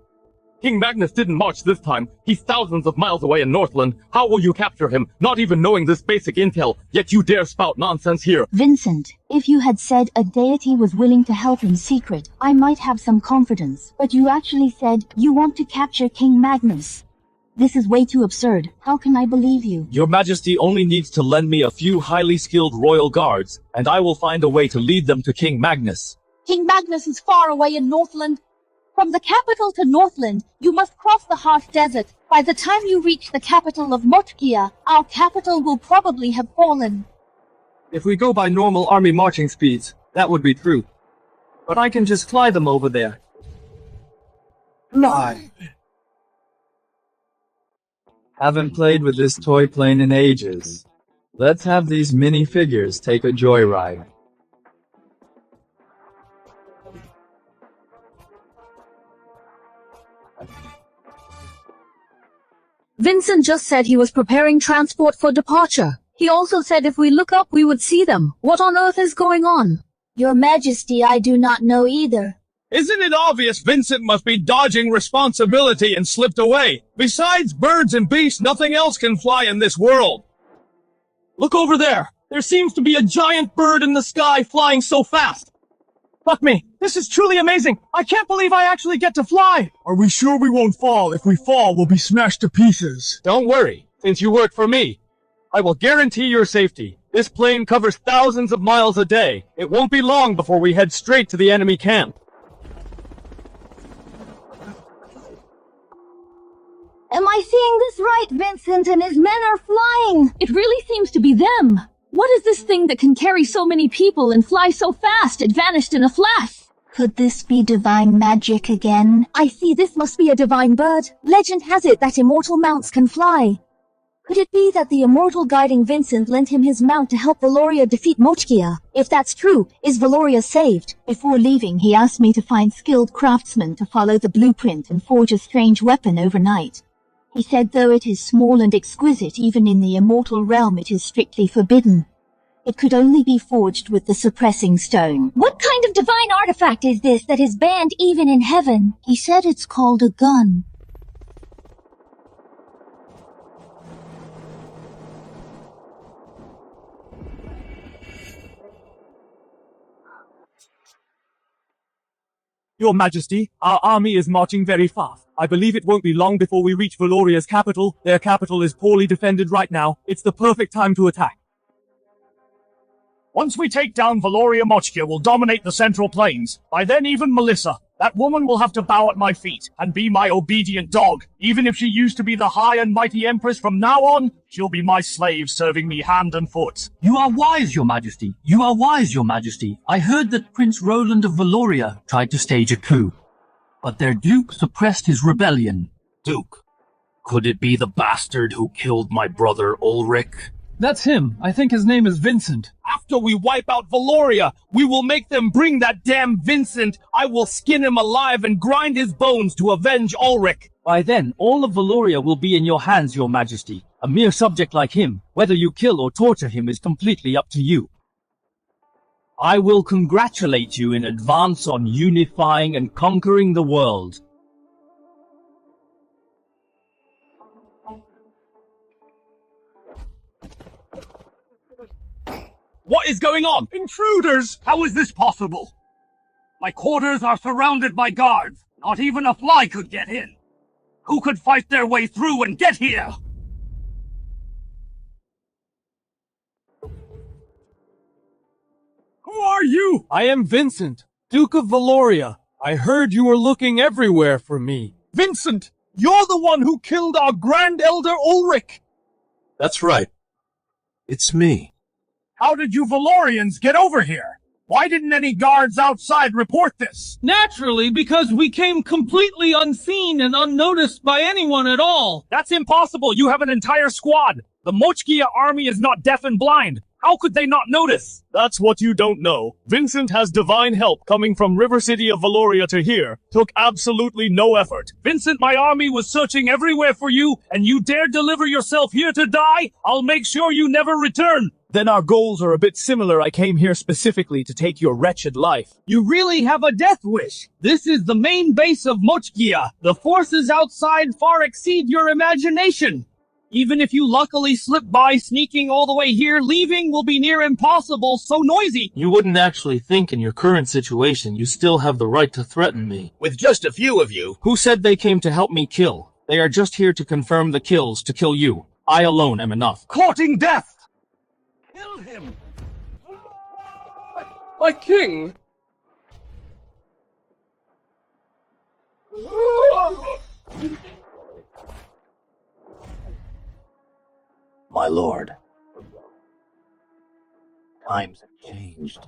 King Magnus didn't march this time. He's thousands of miles away in Northland. How will you capture him, not even knowing this basic intel, yet you dare spout nonsense here? Vincent, if you had said a deity was willing to help in secret, I might have some confidence. But you actually said you want to capture King Magnus. This is way too absurd. How can I believe you? Your Majesty only needs to lend me a few highly skilled royal guards, and I will find a way to lead them to King Magnus. King Magnus is far away in Northland. From the capital to Northland, you must cross the harsh desert. By the time you reach the capital of Mochkia, our capital will probably have fallen. If we go by normal army marching speeds, that would be true. But I can just fly them over there. Fly. Haven't played with this toy plane in ages. Let's have these minifigures take a joyride. Vincent just said he was preparing transport for departure. He also said if we look up we would see them. What on earth is going on? Your Majesty, I do not know either. Isn't it obvious Vincent must be dodging responsibility and slipped away? Besides birds and beasts, nothing else can fly in this world. Look over there. There seems to be a giant bird in the sky flying so fast. Fuck me. This is truly amazing. I can't believe I actually get to fly. Are we sure we won't fall? If we fall, we'll be smashed to pieces. Don't worry, since you work for me. I will guarantee your safety. This plane covers thousands of miles a day. It won't be long before we head straight to the enemy camp. Am I seeing this right? Vincent and his men are flying. It really seems to be them. What is this thing that can carry so many people and fly so fast? It vanished in a flash. Could this be divine magic again? I see this must be a divine bird. Legend has it that immortal mounts can fly. Could it be that the immortal guiding Vincent lent him his mount to help Valoria defeat Mochkia? If that's true, is Valoria saved? Before leaving, he asked me to find skilled craftsmen to follow the blueprint and forge a strange weapon overnight. He said though it is small and exquisite, even in the immortal realm it is strictly forbidden. It could only be forged with the suppressing stone. What kind of divine artifact is this that is banned even in heaven? He said it's called a gun. Your Majesty, our army is marching very fast. I believe it won't be long before we reach Valoria's capital. Their capital is poorly defended right now. It's the perfect time to attack. Once we take down Valoria Mochkia, we'll dominate the Central Plains. By then, even Melissa, that woman, will have to bow at my feet and be my obedient dog. Even if she used to be the high and mighty Empress, from now on, she'll be my slave, serving me hand and foot. You are wise, your majesty. You are wise, your majesty. I heard that Prince Roland of Valoria tried to stage a coup, but their duke suppressed his rebellion. Duke? Could it be the bastard who killed my brother Ulrich? That's him. I think his name is Vincent. After we wipe out Valoria, we will make them bring that damn Vincent. I will skin him alive and grind his bones to avenge Ulrich. By then, all of Valoria will be in your hands, your majesty. A mere subject like him, whether you kill or torture him, is completely up to you. I will congratulate you in advance on unifying and conquering the world. What is going on? Intruders! How is this possible? My quarters are surrounded by guards. Not even a fly could get in. Who could fight their way through and get here? Who are you? I am Vincent, Duke of Valoria. I heard you were looking everywhere for me. Vincent, you're the one who killed our Grand Elder Ulrich. That's right. It's me. How did you Valorians get over here? Why didn't any guards outside report this? Naturally, because we came completely unseen and unnoticed by anyone at all. That's impossible. You have an entire squad. The Mochkia army is not deaf and blind. How could they not notice? That's what you don't know. Vincent has divine help coming from River City of Valoria to here. Took absolutely no effort. Vincent, my army was searching everywhere for you, and you dare deliver yourself here to die? I'll make sure you never return. Then our goals are a bit similar. I came here specifically to take your wretched life. You really have a death wish. This is the main base of Mochkia. The forces outside far exceed your imagination. Even if you luckily slip by sneaking all the way here, leaving will be near impossible, so noisy. You wouldn't actually think in your current situation you still have the right to threaten me. With just a few of you. Who said they came to help me kill? They are just here to confirm the kills to kill you. I alone am enough. Courting death! Kill him! My king! My lord, times have changed.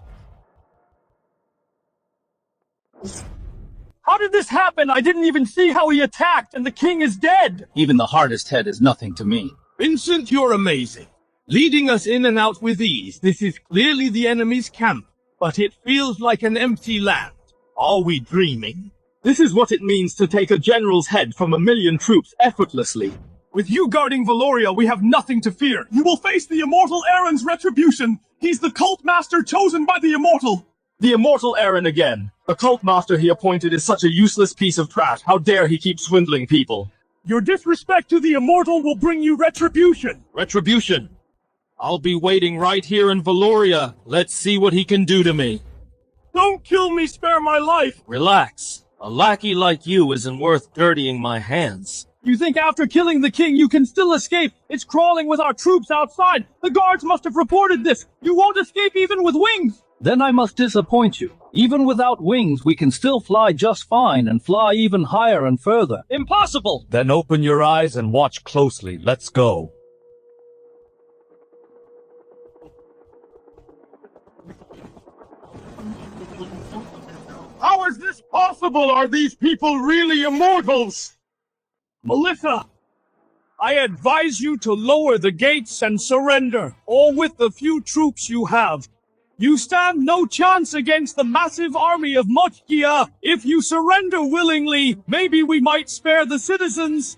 How did this happen? I didn't even see how he attacked, and the king is dead! Even the hardest head is nothing to me. Vincent, you're amazing. Leading us in and out with ease. This is clearly the enemy's camp, but it feels like an empty land. Are we dreaming? This is what it means to take a general's head from 1,000,000 troops effortlessly. With you guarding Valoria, we have nothing to fear. You will face the immortal Aaron's retribution. He's the cult master chosen by the immortal. The immortal Aaron again. The cult master he appointed is such a useless piece of trash. How dare he keep swindling people? Your disrespect to the immortal will bring you retribution. Retribution? I'll be waiting right here in Valoria. Let's see what he can do to me. Don't kill me, spare my life. Relax. A lackey like you isn't worth dirtying my hands. You think after killing the king you can still escape? It's crawling with our troops outside. The guards must have reported this. You won't escape even with wings. Then I must disappoint you. Even without wings, we can still fly just fine and fly even higher and further. Impossible! Then open your eyes and watch closely. Let's go. How is this possible? Are these people really immortals? Melissa, I advise you to lower the gates and surrender, or with the few troops you have. You stand no chance against the massive army of Mochkia. If you surrender willingly, maybe we might spare the citizens.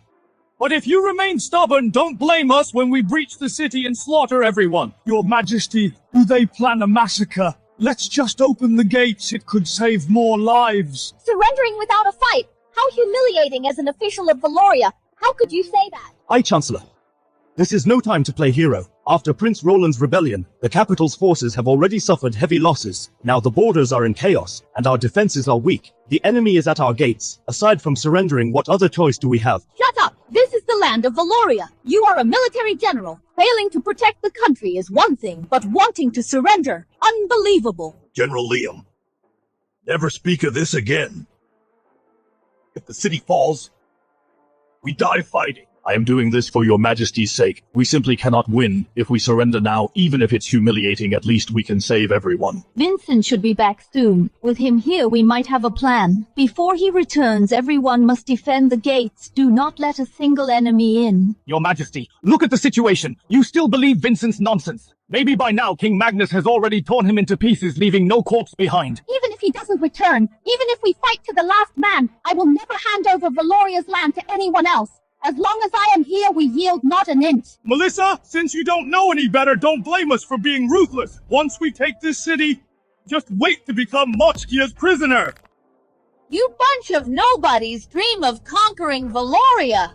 But if you remain stubborn, don't blame us when we breach the city and slaughter everyone. Your Majesty, do they plan a massacre? Let's just open the gates. It could save more lives. Surrendering without a fight? How humiliating as an official of Valoria. How could you say that? High Chancellor, this is no time to play hero. After Prince Roland's rebellion, the capital's forces have already suffered heavy losses. Now the borders are in chaos, and our defenses are weak. The enemy is at our gates. Aside from surrendering, what other choice do we have? Shut up! This is the land of Valoria. You are a military general. Failing to protect the country is one thing, but wanting to surrender, Unbelievable. General Liam, never speak of this again. If the city falls, we die fighting. I am doing this for your majesty's sake. We simply cannot win. If we surrender now, even if it's humiliating, at least we can save everyone. Vincent should be back soon. With him here, we might have a plan. Before he returns, everyone must defend the gates. Do not let a single enemy in. Your Majesty, look at the situation. You still believe Vincent's nonsense. Maybe by now King Magnus has already torn him into pieces, leaving no corpse behind. Even if he doesn't return, even if we fight to the last man, I will never hand over Valoria's land to anyone else. As long as I am here, we yield not an inch. Melissa, since you don't know any better, don't blame us for being ruthless. Once we take this city, just wait to become Mochkia's prisoner. You bunch of nobodies dream of conquering Valoria.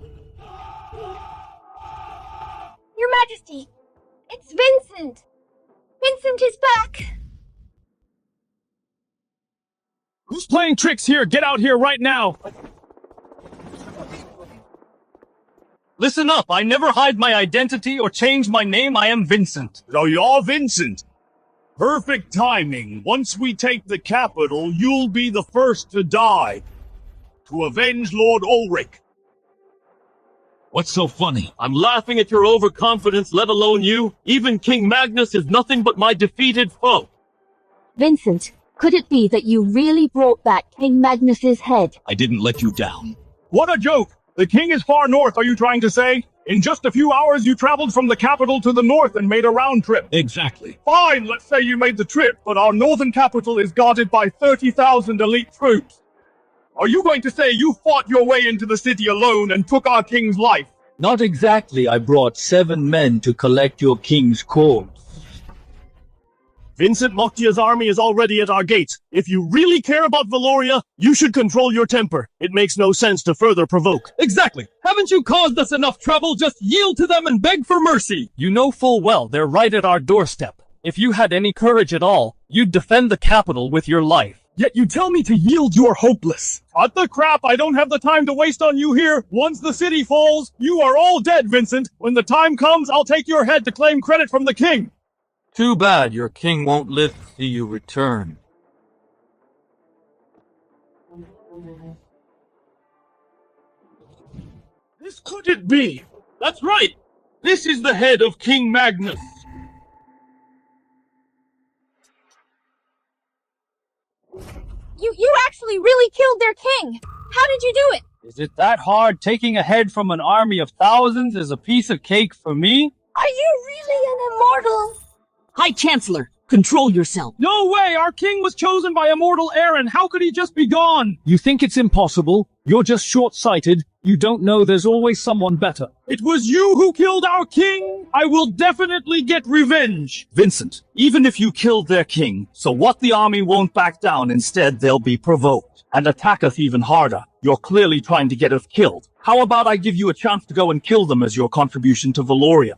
Your Majesty, it's Vincent. Vincent is back. Who's playing tricks here? Get out here right now. Listen up, I never hide my identity or change my name, I am Vincent. So you're Vincent. Perfect timing. Once we take the capital, you'll be the first to die. To avenge Lord Ulrich. What's so funny? I'm laughing at your overconfidence, let alone you. Even King Magnus is nothing but my defeated foe. Vincent, could it be that you really brought back King Magnus's head? I didn't let you down. What a joke! The king is far north, are you trying to say? In just a few hours, you traveled from the capital to the north and made a round trip. Exactly. Fine, let's say you made the trip, but our northern capital is guarded by 30,000 elite troops. Are you going to say you fought your way into the city alone and took our king's life? Not exactly. I brought 7 men to collect your king's corpse. Vincent Mochkia's army is already at our gates. If you really care about Valoria, you should control your temper. It makes no sense to further provoke. Exactly. Haven't you caused us enough trouble? Just yield to them and beg for mercy. You know full well they're right at our doorstep. If you had any courage at all, you'd defend the capital with your life. Yet you tell me to yield, you're hopeless. Cut the crap, I don't have the time to waste on you here. Once the city falls, you are all dead, Vincent. When the time comes, I'll take your head to claim credit from the king. Too bad your king won't live to see you return. This could it be? That's right. This is the head of King Magnus. You actually really killed their king. How did you do it? Is it that hard? Taking a head from an army of thousands is a piece of cake for me? Are you really an immortal? High Chancellor, control yourself. No way! Our king was chosen by immortal Aaron. How could he just be gone? You think it's impossible? You're just short-sighted. You don't know there's always someone better. It was you who killed our king. I will definitely get revenge. Vincent, even if you killed their king, so what, the army won't back down. Instead, they'll be provoked and attack us even harder. You're clearly trying to get us killed. How about I give you a chance to go and kill them as your contribution to Valoria?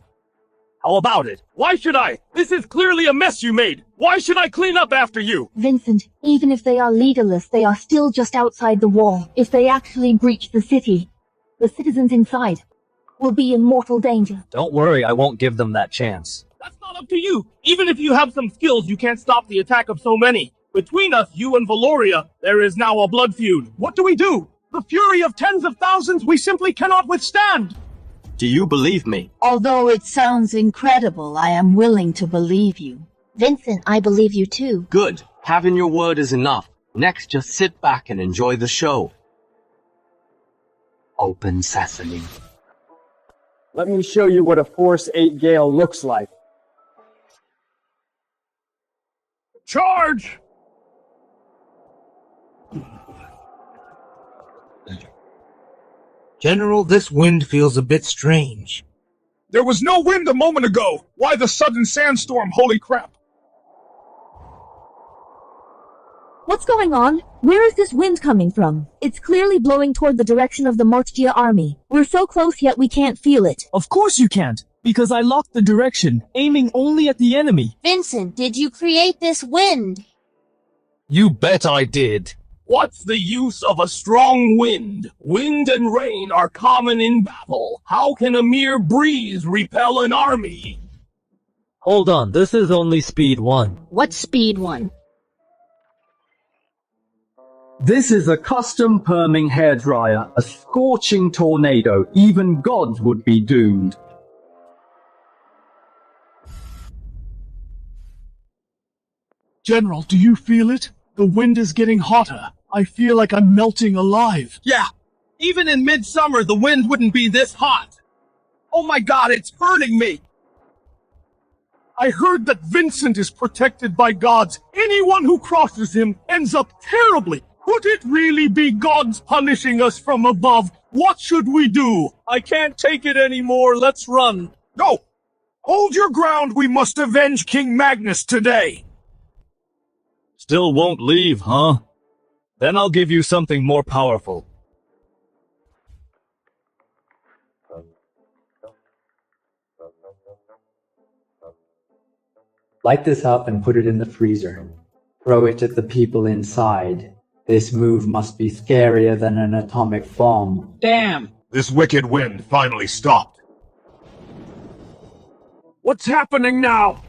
How about it? Why should I? This is clearly a mess you made. Why should I clean up after you? Vincent, even if they are leaderless, they are still just outside the wall. If they actually breach the city, the citizens inside will be in mortal danger. Don't worry, I won't give them that chance. That's not up to you. Even if you have some skills, you can't stop the attack of so many. Between us, you and Valoria, there is now a blood feud. What do we do? The fury of tens of thousands we simply cannot withstand. Do you believe me? Although it sounds incredible, I am willing to believe you. Vincent, I believe you too. Good. Having your word is enough. Next, just sit back and enjoy the show. Open sesame. Let me show you what a Force 8 Gale looks like. Charge! General, this wind feels a bit strange. There was no wind a moment ago. Why the sudden sandstorm? Holy crap. What's going on? Where is this wind coming from? It's clearly blowing toward the direction of the Mochkia army. We're so close yet we can't feel it. Of course you can't, because I locked the direction, aiming only at the enemy. Vincent, did you create this wind? You bet I did. What's the use of a strong wind? Wind and rain are common in battle. How can a mere breeze repel an army? Hold on, this is only speed 1. What's speed 1? This is a custom perming hairdryer, a scorching tornado. Even gods would be doomed. General, do you feel it? The wind is getting hotter. I feel like I'm melting alive. Yeah, even in midsummer, the wind wouldn't be this hot. Oh my god, it's hurting me. I heard that Vincent is protected by gods. Anyone who crosses him ends up terribly. Could it really be gods punishing us from above? What should we do? I can't take it anymore. Let's run. No! Hold your ground. We must avenge King Magnus today. Still won't leave, huh? Then I'll give you something more powerful. Light this up and put it in the freezer. Throw it at the people inside. This move must be scarier than an atomic bomb. Damn! This wicked wind finally stopped. What's happening now?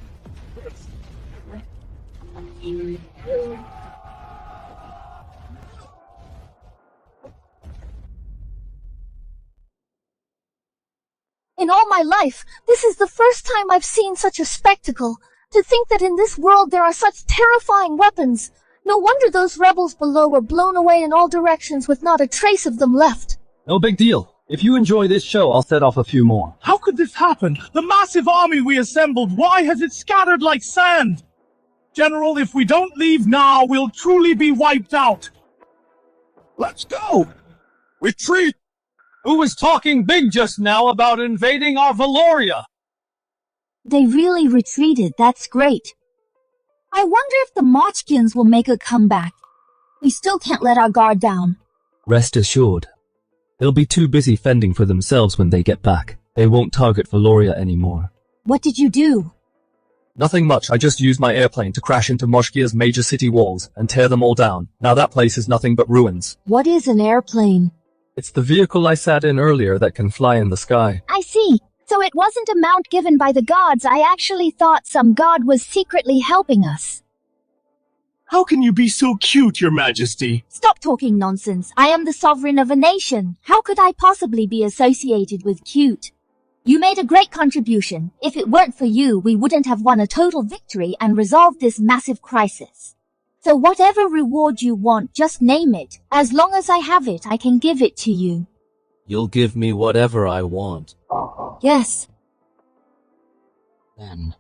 In all my life, this is the first time I've seen such a spectacle. To think that in this world there are such terrifying weapons. No wonder those rebels below were blown away in all directions with not a trace of them left. No big deal. If you enjoy this show, I'll set off a few more. How could this happen? The massive army we assembled, why has it scattered like sand? General, if we don't leave now, we'll truly be wiped out. Let's go. Retreat. Who was talking big just now about invading our Valoria? They really retreated, that's great. I wonder if the Mochkians will make a comeback. We still can't let our guard down. Rest assured. They'll be too busy fending for themselves when they get back. They won't target Valoria anymore. What did you do? Nothing much, I just used my airplane to crash into Moshkia's major city walls and tear them all down. Now that place is nothing but ruins. What is an airplane? It's the vehicle I sat in earlier that can fly in the sky. I see. So it wasn't a mount given by the gods. I actually thought some god was secretly helping us. How can you be so cute, Your Majesty? Stop talking nonsense. I am the sovereign of a nation. How could I possibly be associated with cute? You made a great contribution. If it weren't for you, we wouldn't have won a total victory and resolved this massive crisis. So whatever reward you want, just name it. As long as I have it, I can give it to you. You'll give me whatever I want. Yes. Then,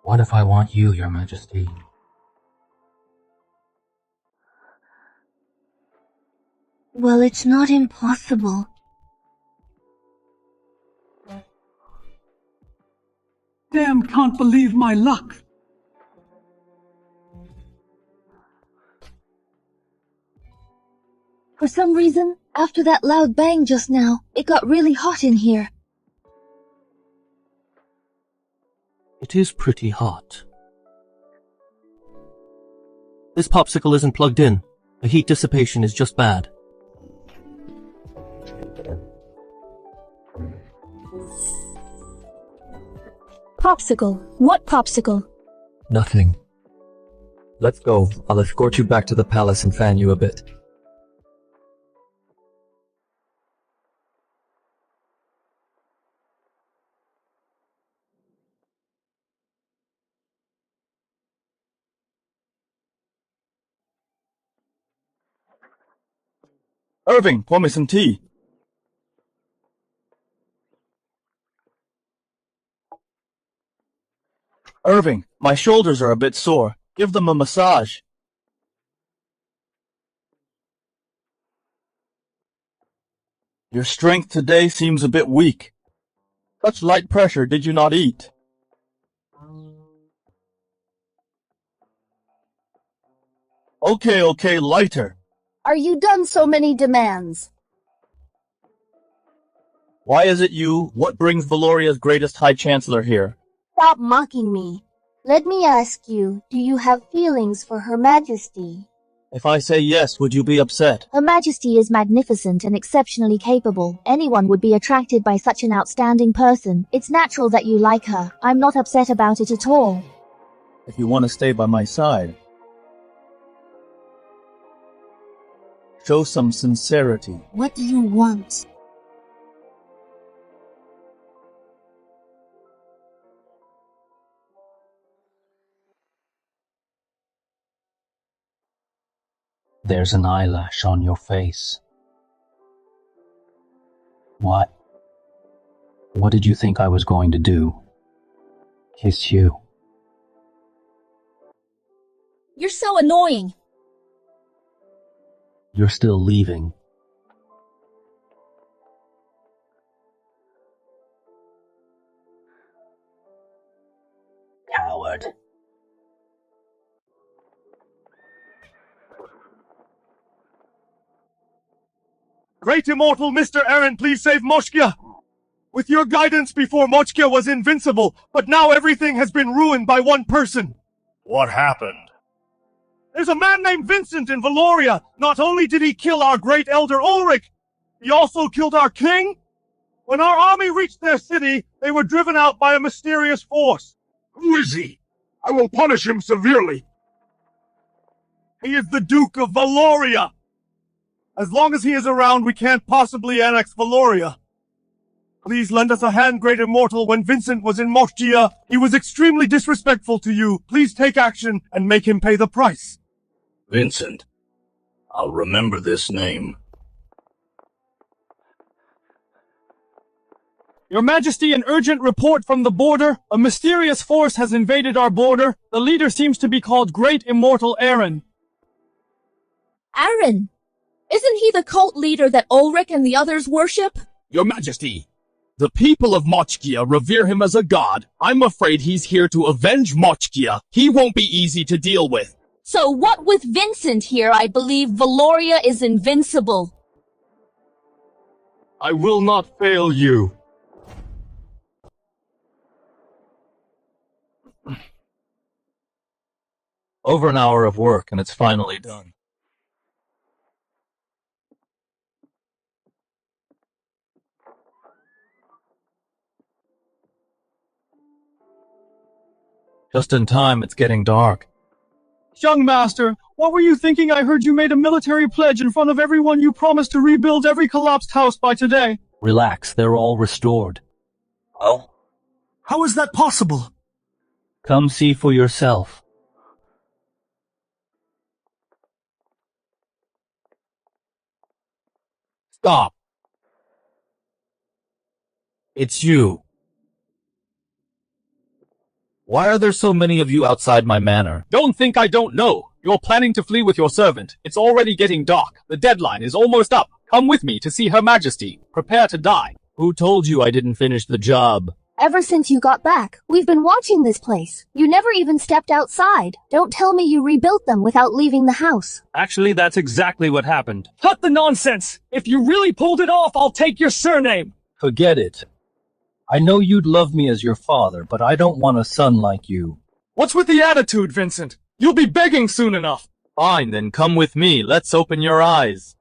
what if I want you, Your Majesty? Well, it's not impossible. Damn, can't believe my luck. For some reason, after that loud bang just now, it got really hot in here. It is pretty hot. This popsicle isn't plugged in. The heat dissipation is just bad. Popsicle? What popsicle? Nothing. Let's go. I'll escort you back to the palace and fan you a bit. Irving, pour me some tea. Irving, my shoulders are a bit sore. Give them a massage. Your strength today seems a bit weak. Such light pressure, did you not eat? Okay, lighter. Are you done so many demands? Why is it you? What brings Valoria's greatest High Chancellor here? Stop mocking me. Let me ask you, do you have feelings for Her Majesty? If I say yes, would you be upset? Her Majesty is magnificent and exceptionally capable. Anyone would be attracted by such an outstanding person. It's natural that you like her. I'm not upset about it at all. If you want to stay by my side, show some sincerity. What do you want? There's an eyelash on your face. What? What did you think I was going to do? Kiss you? You're so annoying. You're still leaving. Coward. Great immortal Mr. Aaron, please save Moshkia! With your guidance before, Mochkia was invincible, but now everything has been ruined by one person. What happened? There's a man named Vincent in Valoria. Not only did he kill our great elder Ulrich, he also killed our king. When our army reached their city, they were driven out by a mysterious force. Who is he? I will punish him severely. He is the Duke of Valoria. As long as he is around, we can't possibly annex Valoria. Please lend us a hand, great immortal. When Vincent was in Moshgia, he was extremely disrespectful to you. Please take action and make him pay the price. Vincent. I'll remember this name. Your Majesty, an urgent report from the border. A mysterious force has invaded our border. The leader seems to be called Great Immortal Aaron. Aaron? Isn't he the cult leader that Ulrich and the others worship? Your Majesty, the people of Mochgia revere him as a god. I'm afraid he's here to avenge Mochgia. He won't be easy to deal with. So what with Vincent here, I believe Valoria is invincible. I will not fail you. Over an hour of work and it's finally done. Just in time, it's getting dark. Young master, what were you thinking? I heard you made a military pledge in front of everyone. You promised to rebuild every collapsed house by today. Relax, they're all restored. Oh? How is that possible? Come see for yourself. Stop. It's you. Why are there so many of you outside my manor? Don't think I don't know. You're planning to flee with your servant. It's already getting dark. The deadline is almost up. Come with me to see Her Majesty. Prepare to die. Who told you I didn't finish the job? Ever since you got back, we've been watching this place. You never even stepped outside. Don't tell me you rebuilt them without leaving the house. Actually, that's exactly what happened. Cut the nonsense! If you really pulled it off, I'll take your surname! Forget it. I know you'd love me as your father, but I don't want a son like you. What's with the attitude, Vincent? You'll be begging soon enough. Fine, then come with me. Let's open your eyes.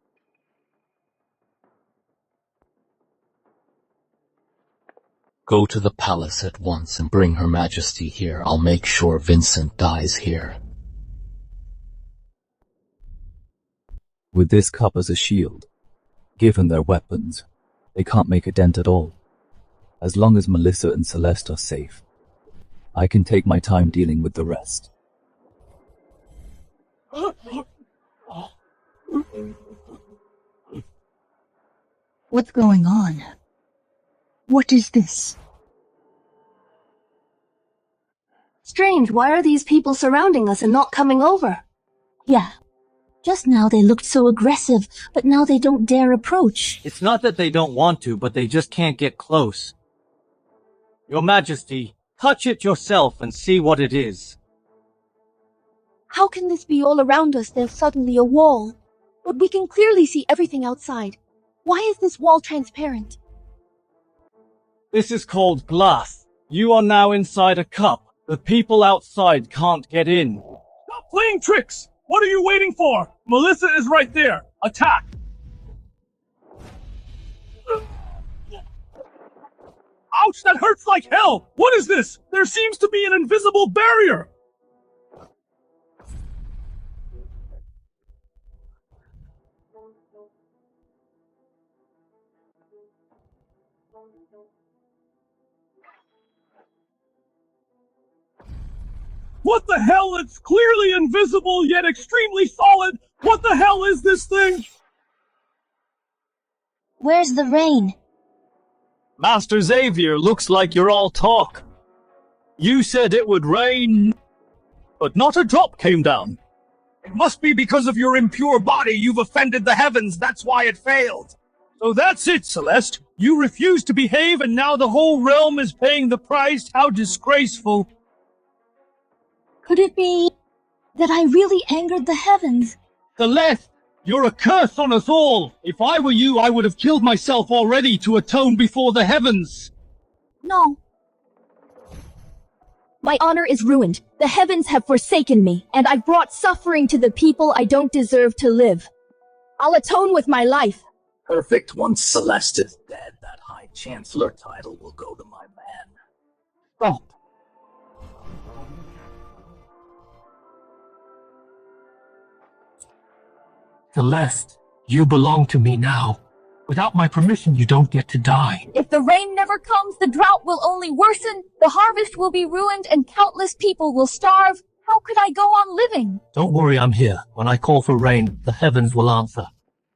Go to the palace at once and bring Her Majesty here. I'll make sure Vincent dies here. With this cup as a shield, given their weapons, they can't make a dent at all. As long as Melissa and Celeste are safe, I can take my time dealing with the rest. What's going on? What is this? Strange, why are these people surrounding us and not coming over? Yeah. Just now they looked so aggressive, but now they don't dare approach. It's not that they don't want to, but they just can't get close. Your Majesty, touch it yourself and see what it is. How can this be all around us? There's suddenly a wall. But we can clearly see everything outside. Why is this wall transparent? This is called glass. You are now inside a cup. The people outside can't get in. Stop playing tricks! What are you waiting for? Melissa is right there. Attack! Ouch, that hurts like hell! What is this? There seems to be an invisible barrier! What the hell? It's clearly invisible, yet extremely solid! What the hell is this thing? Where's the rain? Master Xavier, looks like you're all talk. You said it would rain, but not a drop came down. It must be because of your impure body. You've offended the heavens. That's why it failed. So that's it, Celeste. You refused to behave, and now the whole realm is paying the price. How disgraceful. Could it be that I really angered the heavens? Celeste, you're a curse on us all. If I were you, I would have killed myself already to atone before the heavens. No. My honor is ruined. The heavens have forsaken me, and I've brought suffering to the people I don't deserve to live. I'll atone with my life. Perfect. Once Celeste is dead, that High Chancellor title will go to my man. Stop. Celeste, you belong to me now. Without my permission, you don't get to die. If the rain never comes, the drought will only worsen, the harvest will be ruined, and countless people will starve. How could I go on living? Don't worry, I'm here. When I call for rain, the heavens will answer.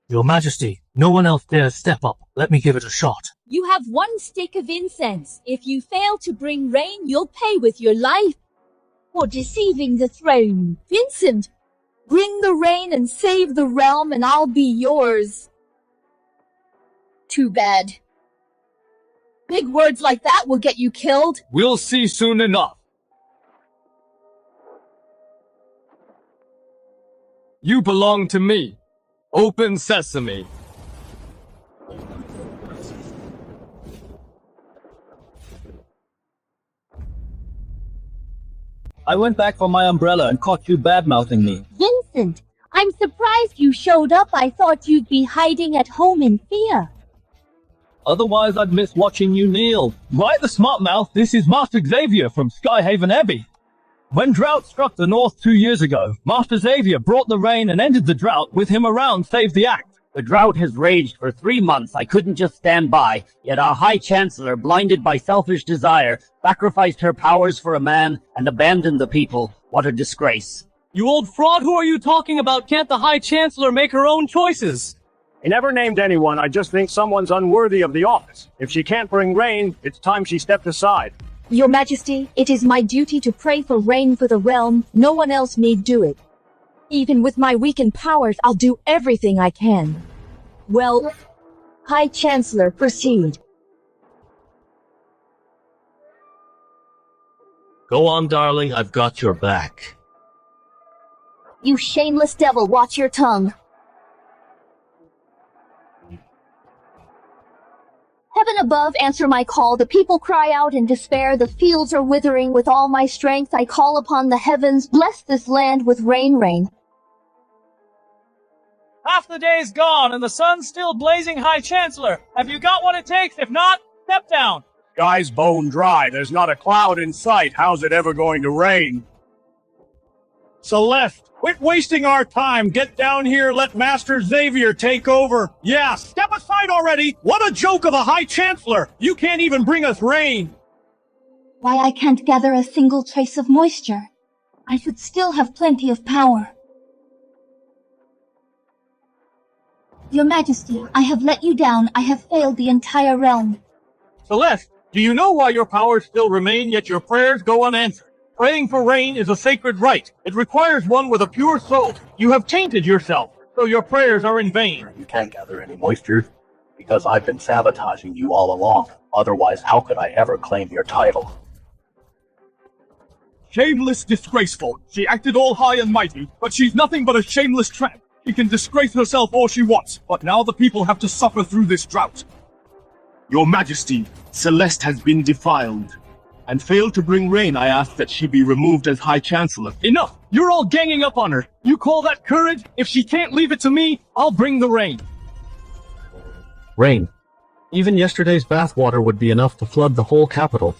Your Majesty, no one else dares step up. Let me give it a shot. You have one stick of incense. If you fail to bring rain, you'll pay with your life for deceiving the throne. Vincent, bring the rain and save the realm, and I'll be yours. Too bad. Big words like that will get you killed. We'll see soon enough. You belong to me. Open sesame. I went back for my umbrella and caught you bad-mouthing me. Vincent, I'm surprised you showed up. I thought you'd be hiding at home in fear. Otherwise, I'd miss watching you kneel. Right, the smart mouth. This is Master Xavier from Skyhaven Abbey. When drought struck the north 2 years ago, Master Xavier brought the rain and ended the drought. With him around, saved the act. The drought has raged for 3 months. I couldn't just stand by. Yet our High Chancellor, blinded by selfish desire, sacrificed her powers for a man and abandoned the people. What a disgrace. You old fraud, who are you talking about? Can't the High Chancellor make her own choices? He never named anyone. I just think someone's unworthy of the office. If she can't bring rain, it's time she stepped aside. Your Majesty, it is my duty to pray for rain for the realm. No one else need do it. Even with my weakened powers, I'll do everything I can. Well, High Chancellor, proceed. Go on, darling. I've got your back. You shameless devil, watch your tongue. Heaven above, answer my call. The people cry out in despair. The fields are withering. With all my strength, I call upon the heavens. Bless this land with rain. Half the day's gone, and the sun's still blazing. High Chancellor, have you got what it takes? If not, step down. Sky's bone dry. There's not a cloud in sight. How's it ever going to rain? Celeste, quit wasting our time. Get down here. Let Master Xavier take over. Yeah, step aside already. What a joke of a High Chancellor. You can't even bring us rain. Why, I can't gather a single trace of moisture. I should still have plenty of power. Your Majesty, I have let you down. I have failed the entire realm. Celeste, do you know why your powers still remain, yet your prayers go unanswered? Praying for rain is a sacred rite. It requires one with a pure soul. You have tainted yourself, so your prayers are in vain. You can't gather any moisture, because I've been sabotaging you all along. Otherwise, how could I ever claim your title? Shameless, disgraceful. She acted all high and mighty, but she's nothing but a shameless tramp. She can disgrace herself all she wants, but now the people have to suffer through this drought. Your Majesty, Celeste has been defiled. and failed to bring rain, I ask that she be removed as High Chancellor. Enough! You're all ganging up on her. You call that courage? If she can't leave it to me, I'll bring the rain. Rain. Even yesterday's bathwater would be enough to flood the whole capital.